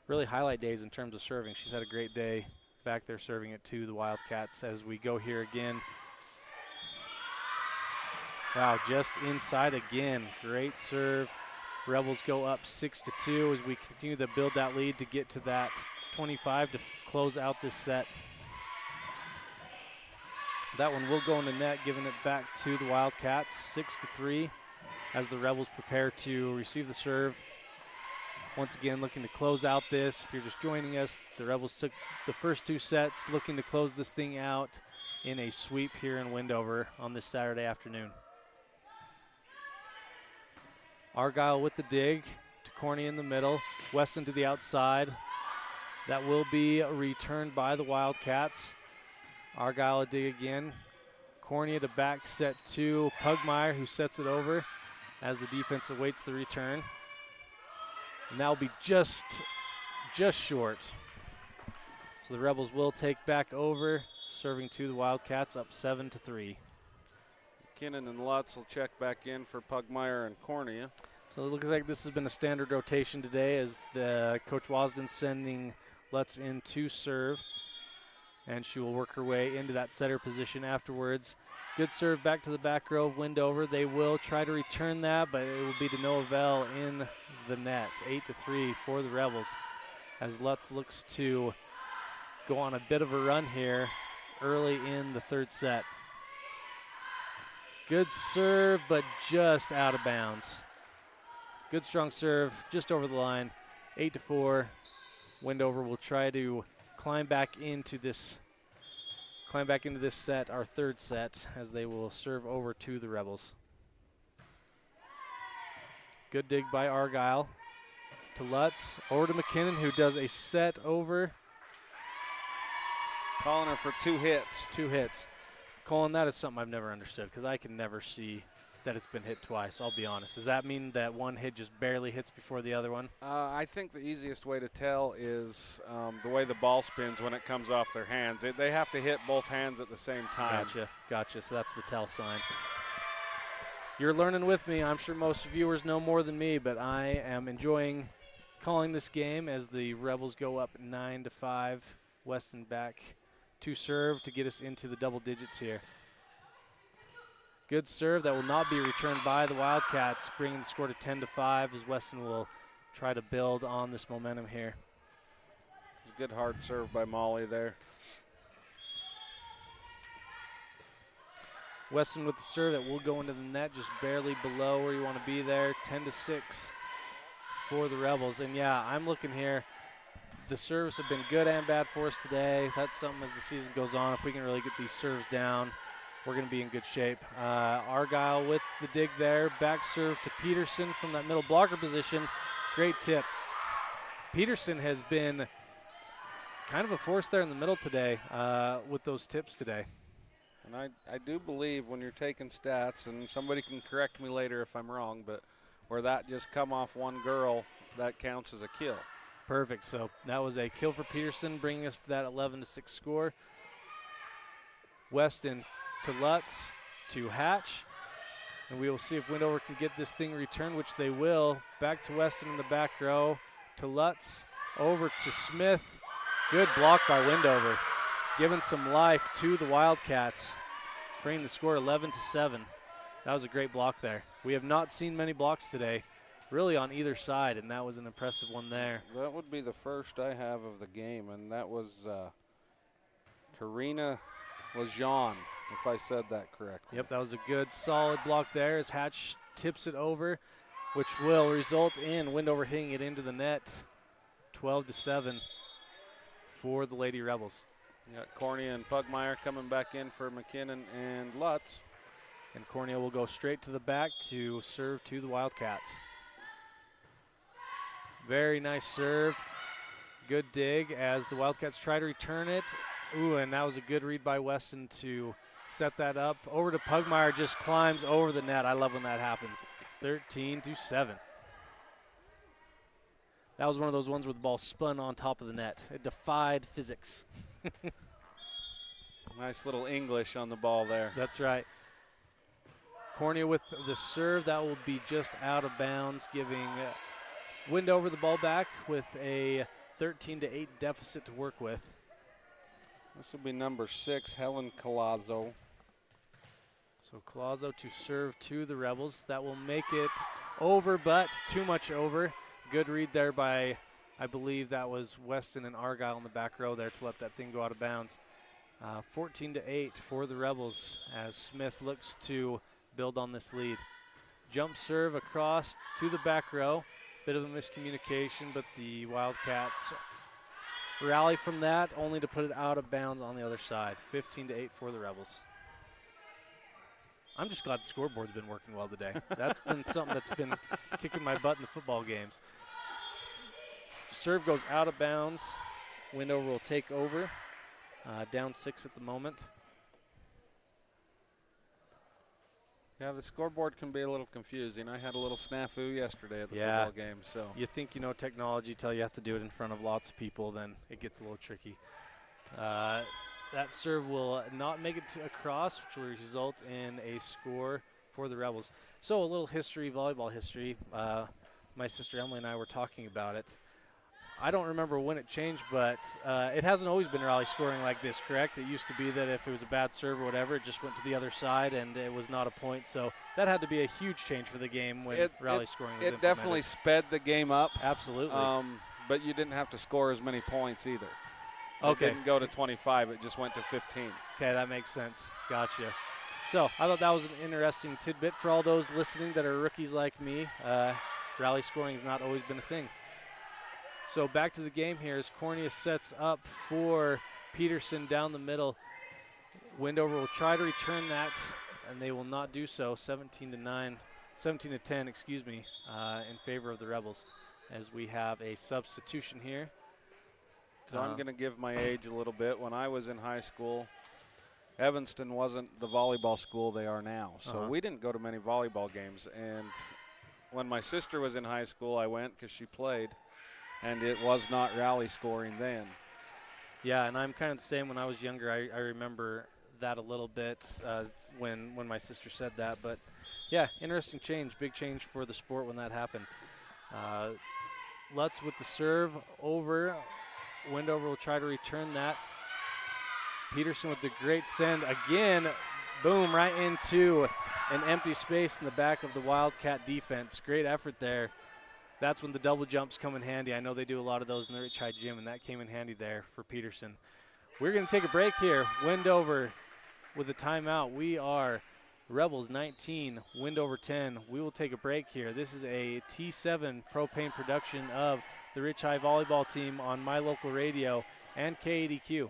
really highlight days in terms of serving. She's had a great day back there serving it to the Wildcats as we go here again. Wow, just inside again. Great serve. Rebels go up 6-2 as we continue to build that lead to get to that 25 to close out this set. That one will go in the net, giving it back to the Wildcats, 6-3, as the Rebels prepare to receive the serve. Once again, looking to close out this. If you're just joining us, the Rebels took the first 2 sets, looking to close this thing out in a sweep here in Wendover on this Saturday afternoon. Argyle with the dig to Corney in the middle. Weston to the outside. That will be returned by the Wildcats. Argyle a dig again. Corney to back set to Pugmire, who sets it over as the defense awaits the return. And that will be just short. So the Rebels will take back over, serving to the Wildcats, up 7-3. McKinnon and Lutz will check back in for Pugmire and Cornea. So it looks like this has been a standard rotation today as the Coach Wasden sending Lutz in to serve. And she will work her way into that setter position afterwards. Good serve back to the back row of Wendover. They will try to return that, but it will be to no avail in the net. 8-3 for the Rebels as Lutz looks to go on a bit of a run here early in the third set. Good serve, but just out of bounds. Good strong serve, just over the line. 8-4. Wendover will try to climb back into this set, our third set, as they will serve over to the Rebels. Good dig by Argyle to Lutz, over to McKinnon, who does a set over. Calling her for 2 hits. 2 hits. Colin, that is something I've never understood because I can never see that it's been hit twice, I'll be honest. Does that mean that one hit just barely hits before the other one? I think the easiest way to tell is the way the ball spins when it comes off their hands. They have to hit both hands at the same time. Gotcha. So that's the tell sign. You're learning with me. I'm sure most viewers know more than me, but I am enjoying calling this game as the Rebels go up 9-5. Weston back to serve to get us into the double digits here. Good serve that will not be returned by the Wildcats, bringing the score to 10-5 as Weston will try to build on this momentum here. It's a good hard serve by Molly there. Weston with the serve that will go into the net, just barely below where you want to be there. 10-6 for the Rebels. And yeah, I'm looking here. The serves have been good and bad for us today. That's something as the season goes on. If we can really get these serves down, we're going to be in good shape. Argyle with the dig there. Back serve to Peterson from that middle blocker position. Great tip. Peterson has been kind of a force there in the middle today with those tips today. And I do believe when you're taking stats, and somebody can correct me later if I'm wrong, but where that just come off one girl, that counts as a kill. Perfect. So that was a kill for Peterson, bringing us to that 11-6 score. Weston to Lutz, to Hatch, and we will see if Wendover can get this thing returned, which they will. Back to Weston in the back row, to Lutz, over to Smith. Good block by Wendover, giving some life to the Wildcats, bringing the score 11-7. That was a great block there. We have not seen many blocks today, really on either side, and that was an impressive one there. That would be the first I have of the game, and that was Karina Lejean, if I said that correctly. Yep, that was a good, solid block there as Hatch tips it over, which will result in Wendover hitting it into the net. 12-7 for the Lady Rebels. You got Cornea and Pugmire coming back in for McKinnon and Lutz. And Cornea will go straight to the back to serve to the Wildcats. Very nice serve. Good dig as the Wildcats try to return it. Ooh, and that was a good read by Weston to set that up. Over to Pugmire, just climbs over the net. I love when that happens. 13-7. That was one of those ones where the ball spun on top of the net. It defied physics. Nice little English on the ball there. That's right. Cornea with the serve. That will be just out of bounds, giving Wendover the ball back with a 13-8 deficit to work with. This will be number 6, Helen Colazzo. So Collazo to serve to the Rebels. That will make it over, but too much over. Good read there by, I believe that was Weston and Argyle in the back row there to let that thing go out of bounds. 14-8 for the Rebels as Smith looks to build on this lead. Jump serve across to the back row. Bit of a miscommunication, but the Wildcats rally from that, only to put it out of bounds on the other side. 15-8 for the Rebels. I'm just glad the scoreboard's been working well today. That's been something that's been kicking my butt in the football games. Serve goes out of bounds. Wendover will take over. Down 6 at the moment. Yeah, the scoreboard can be a little confusing. I had a little snafu yesterday at the football game. So you think you know technology till you have to do it in front of lots of people, then it gets a little tricky. That serve will not make it across, which will result in a score for the Rebels. So a little history, volleyball history. My sister Emily and I were talking about it. I don't remember when it changed, but it hasn't always been rally scoring like this, correct? It used to be that if it was a bad serve or whatever, it just went to the other side and it was not a point. So that had to be a huge change for the game when rally scoring was implemented. It definitely sped the game up. Absolutely. But you didn't have to score as many points either. Okay. It didn't go to 25. It just went to 15. Okay, that makes sense. Gotcha. So I thought that was an interesting tidbit for all those listening that are rookies like me. Rally scoring has not always been a thing. So back to the game here as Cornelius sets up for Peterson down the middle. Wendover will try to return that, and they will not do so. 17-10, excuse me, in favor of the Rebels as we have a substitution here. So I'm going to give my age a little bit. When I was in high school, Evanston wasn't the volleyball school they are now. So we didn't go to many volleyball games. And when my sister was in high school, I went because she played. And it was not rally scoring then. Yeah, and I'm kind of the same. When I was younger, I remember that a little bit when my sister said that. But, yeah, interesting change, big change for the sport when that happened. Lutz with the serve over. Wendover will try to return that. Peterson with the great send. Again, boom, right into an empty space in the back of the Wildcat defense. Great effort there. That's when the double jumps come in handy. I know they do a lot of those in the Rich High Gym, and that came in handy there for Peterson. We're going to take a break here. Wendover with a timeout. We are Rebels 19, Wendover 10. We will take a break here. This is a T7 propane production of the Rich High volleyball team on My Local Radio and KADQ.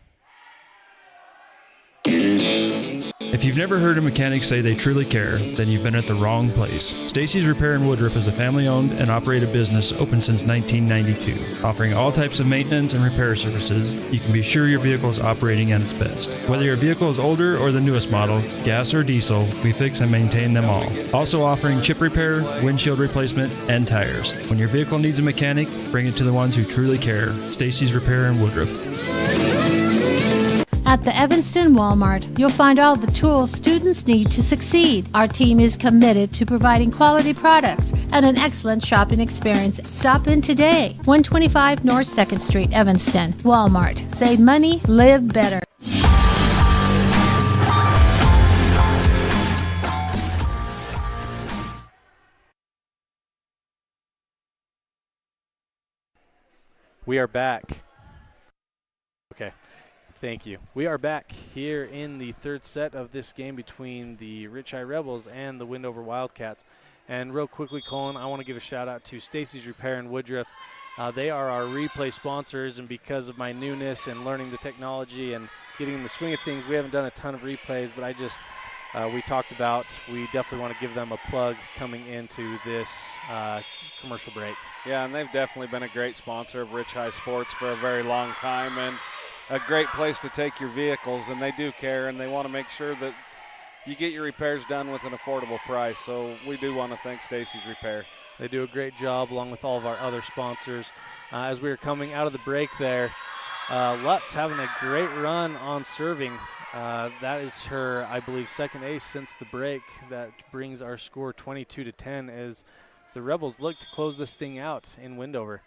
If you've never heard a mechanic say they truly care, then you've been at the wrong place. Stacy's Repair in Woodruff is a family-owned and operated business open since 1992. Offering all types of maintenance and repair services, you can be sure your vehicle is operating at its best. Whether your vehicle is older or the newest model, gas or diesel, we fix and maintain them all. Also offering chip repair, windshield replacement, and tires. When your vehicle needs a mechanic, bring it to the ones who truly care. Stacy's Repair in Woodruff. At the Evanston Walmart, you'll find all the tools students need to succeed. Our team is committed to providing quality products and an excellent shopping experience. Stop in today. 125 North 2nd Street, Evanston. Walmart. Save money, live better. We are back. Okay. Thank you. We are back here in the third set of this game between the Rich High Rebels and the Wendover Wildcats. And real quickly, Colin, I want to give a shout out to Stacy's Repair in Woodruff. They are our replay sponsors, and because of my newness and learning the technology and getting in the swing of things, we haven't done a ton of replays, but we talked about, we definitely want to give them a plug coming into this commercial break. Yeah, and they've definitely been a great sponsor of Rich High Sports for a very long time, and a great place to take your vehicles, and they do care, and they want to make sure that you get your repairs done with an affordable price. So we do want to thank Stacy's Repair. They do a great job along with all of our other sponsors. As we were coming out of the break there, Lutz having a great run on serving. That is her, I believe, second ace since the break. That brings our score 22-10 as the Rebels look to close this thing out in Wendover.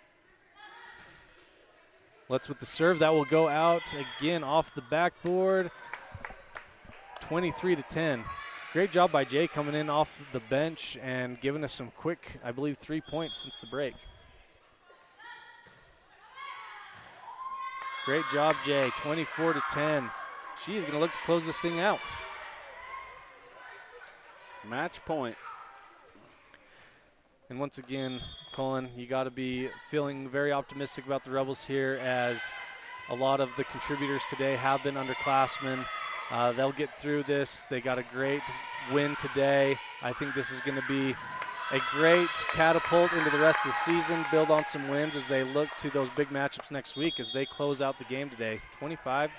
Lutz with the serve. That will go out again off the backboard. 23-10. Great job by Jay coming in off the bench and giving us some quick, I believe, 3 points since the break. Great job, Jay. 24-10. She's going to look to close this thing out. Match point. And once again, Colin, you got to be feeling very optimistic about the Rebels here, as a lot of the contributors today have been underclassmen. They'll get through this. They got a great win today. I think this is going to be a great catapult into the rest of the season, build on some wins as they look to those big matchups next week as they close out the game today. 25-10,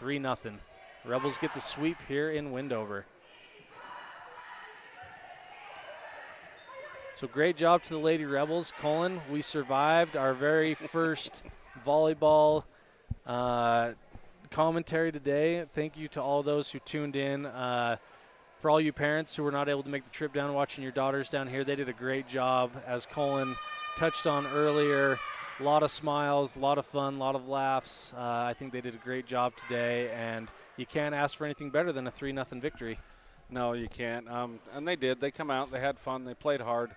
3-0. Rebels get the sweep here in Wendover. So great job to the Lady Rebels. Colin, we survived our very first volleyball commentary today. Thank you to all those who tuned in. For all you parents who were not able to make the trip down watching your daughters down here, they did a great job. As Colin touched on earlier, a lot of smiles, a lot of fun, a lot of laughs. I think they did a great job today, and you can't ask for anything better than a 3-0 victory. No, you can't. And they did. They come out, they had fun, they played hard.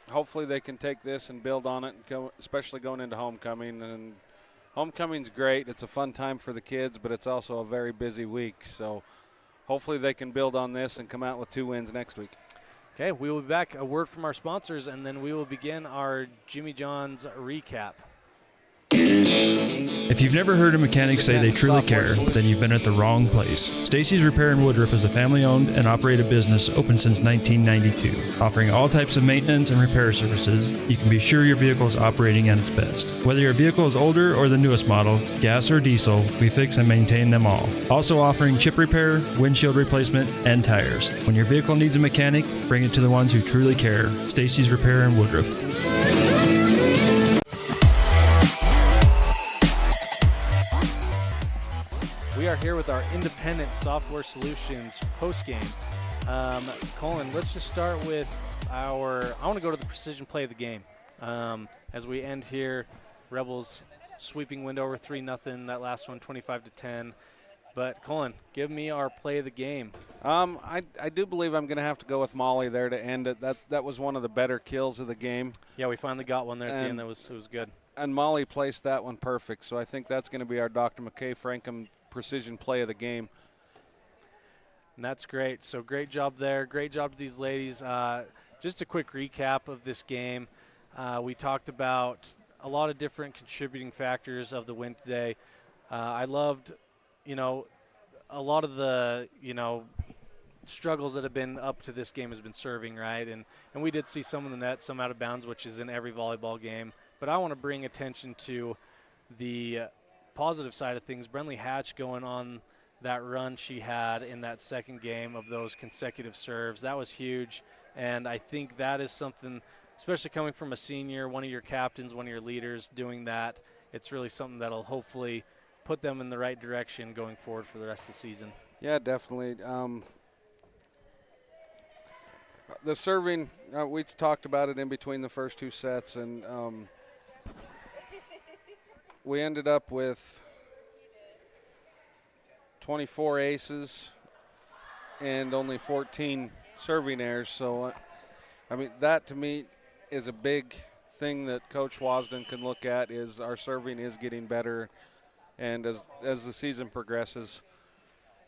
Hopefully they can take this and build on it, especially going into homecoming. And homecoming's great. It's a fun time for the kids, but it's also a very busy week. So hopefully they can build on this and come out with 2 wins next week. Okay, we will be back. A word from our sponsors, and then we will begin our Jimmy John's recap. If you've never heard a mechanic say they truly care, then you've been at the wrong place. Stacy's Repair in Woodruff is a family-owned and operated business open since 1992. Offering all types of maintenance and repair services, you can be sure your vehicle is operating at its best. Whether your vehicle is older or the newest model, gas or diesel, we fix and maintain them all. Also offering chip repair, windshield replacement, and tires. When your vehicle needs a mechanic, bring it to the ones who truly care. Stacy's Repair in Woodruff. We are here with our Independent Software Solutions postgame. Colin, let's just start with I want to go to the precision play of the game. As we end here, Rebels sweeping Wendover 3-0, that last one 25-10. But Colin, give me our play of the game. I do believe I'm going to have to go with Molly there to end it. That was one of the better kills of the game. Yeah, we finally got one there at the end. It was good. And Molly placed that one perfect, so I think that's going to be our Dr. McKay Frankham precision play of the game. And that's great. So great job there. Great job to these ladies. Just a quick recap of this game. We talked about a lot of different contributing factors of the win today. I loved, a lot of the, struggles that have been up to this game has been serving, right? And we did see some in the net, some out of bounds, which is in every volleyball game. But I want to bring attention to the positive side of things. Brenly Hatch going on that run she had in that second game of those consecutive serves. That was huge. And I think that is something, especially coming from a senior, one of your captains, one of your leaders doing that, it's really something that'll hopefully put them in the right direction going forward for the rest of the season. Yeah, definitely. The serving, we talked about it in between the first 2 sets, and we ended up with 24 aces and only 14 serving errors. So, that to me is a big thing that Coach Wasden can look at, is our serving is getting better. And as the season progresses,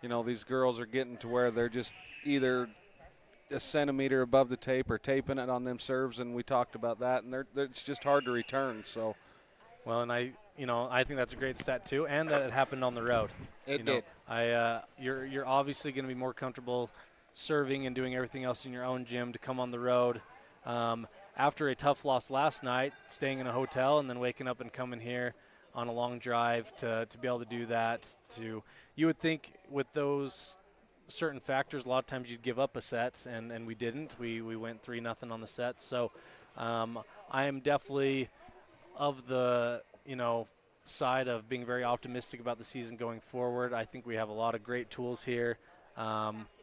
these girls are getting to where they're just either a centimeter above the tape or taping it on them serves, and we talked about that, and it's just hard to return. So, well, and I think that's a great stat too, and that it happened on the road. It did. You're obviously going to be more comfortable serving and doing everything else in your own gym to come on the road. After a tough loss last night, staying in a hotel and then waking up and coming here on a long drive to be able to do that. You would think with those certain factors, a lot of times you'd give up a set, and we didn't. We went 3-0 on the set. So I am definitely of the side of being very optimistic about the season going forward. I think we have a lot of great tools here,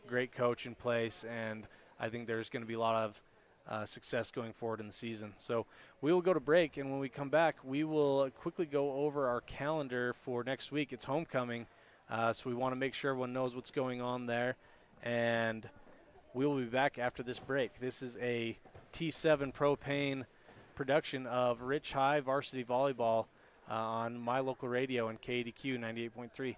great coach in place, and I think there's going to be a lot of success going forward in the season. So we will go to break, and when we come back, we will quickly go over our calendar for next week. It's homecoming. So we want to make sure everyone knows what's going on there. And we will be back after this break. This is a T7 Propane production of Rich High Varsity Volleyball on My Local Radio and KADQ 98.3.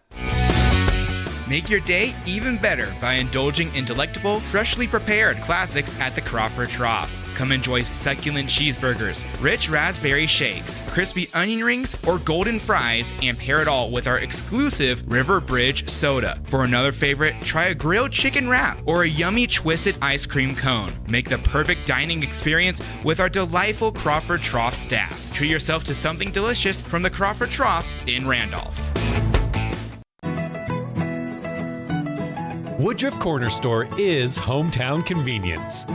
Make your day even better by indulging in delectable, freshly prepared classics at the Crawford Trough. Come enjoy succulent cheeseburgers, rich raspberry shakes, crispy onion rings, or golden fries, and pair it all with our exclusive River Bridge soda. For another favorite, try a grilled chicken wrap or a yummy twisted ice cream cone. Make the perfect dining experience with our delightful Crawford Trough staff. Treat yourself to something delicious from the Crawford Trough in Randolph. Woodruff Corner Store is hometown convenience.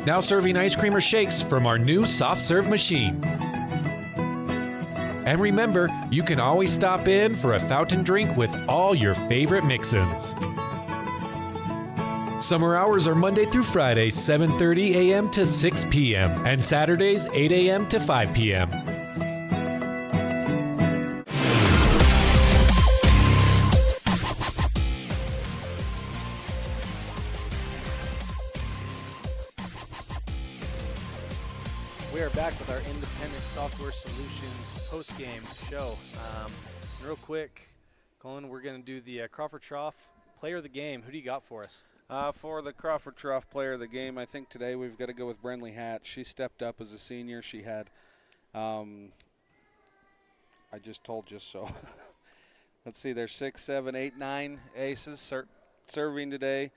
Now serving ice cream or shakes from our new soft serve machine. And remember, you can always stop in for a fountain drink with all your favorite mix-ins. Summer hours are Monday through Friday, 7:30 a.m. to 6 p.m. and Saturdays, 8 a.m. to 5 p.m. We are back with our Independent Software Solutions post-game show. Real quick, Colin, we're going to do the Crawford Trough Player of the Game. Who do you got for us? For the Crawford Trough Player of the Game, I think today we've got to go with Brenley Hatch. She stepped up as a senior. She had, I just told you so. Let's see, there's 6, 7, 8, 9 aces serving today.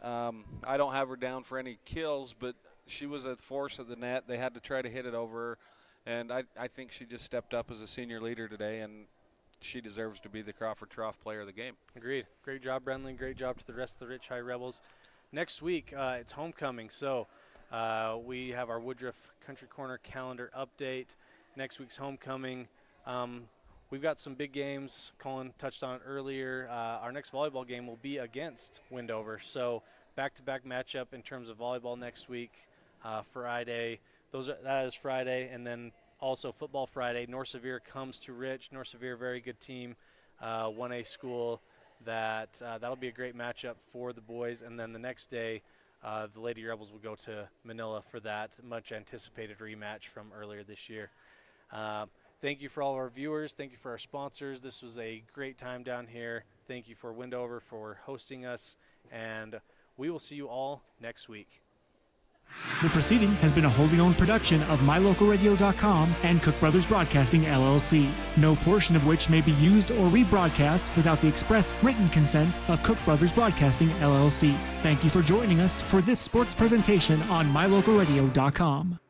I don't have her down for any kills, but she was a force at the net. They had to try to hit it over her, and I think she just stepped up as a senior leader today, and she deserves to be the Crawford Trough Player of the Game. Agreed. Great job, Brenley. Great job to the rest of the Rich High Rebels. Next week, it's homecoming, so we have our Woodruff Country Corner calendar update. Next week's homecoming. We've got some big games. Colin touched on it earlier. Our next volleyball game will be against Wendover, so back-to-back matchup in terms of volleyball next week. Friday, that is Friday, and then also football Friday. North Sevier comes to Rich. North Sevier, very good team, 1A school. That'll be a great matchup for the boys. And then the next day, the Lady Rebels will go to Manila for that much anticipated rematch from earlier this year. Thank you for all of our viewers. Thank you for our sponsors. This was a great time down here. Thank you for Wendover for hosting us, and we will see you all next week. The proceeding has been a wholly owned production of MyLocalRadio.com and Cook Brothers Broadcasting, LLC, no portion of which may be used or rebroadcast without the express written consent of Cook Brothers Broadcasting, LLC. Thank you for joining us for this sports presentation on MyLocalRadio.com.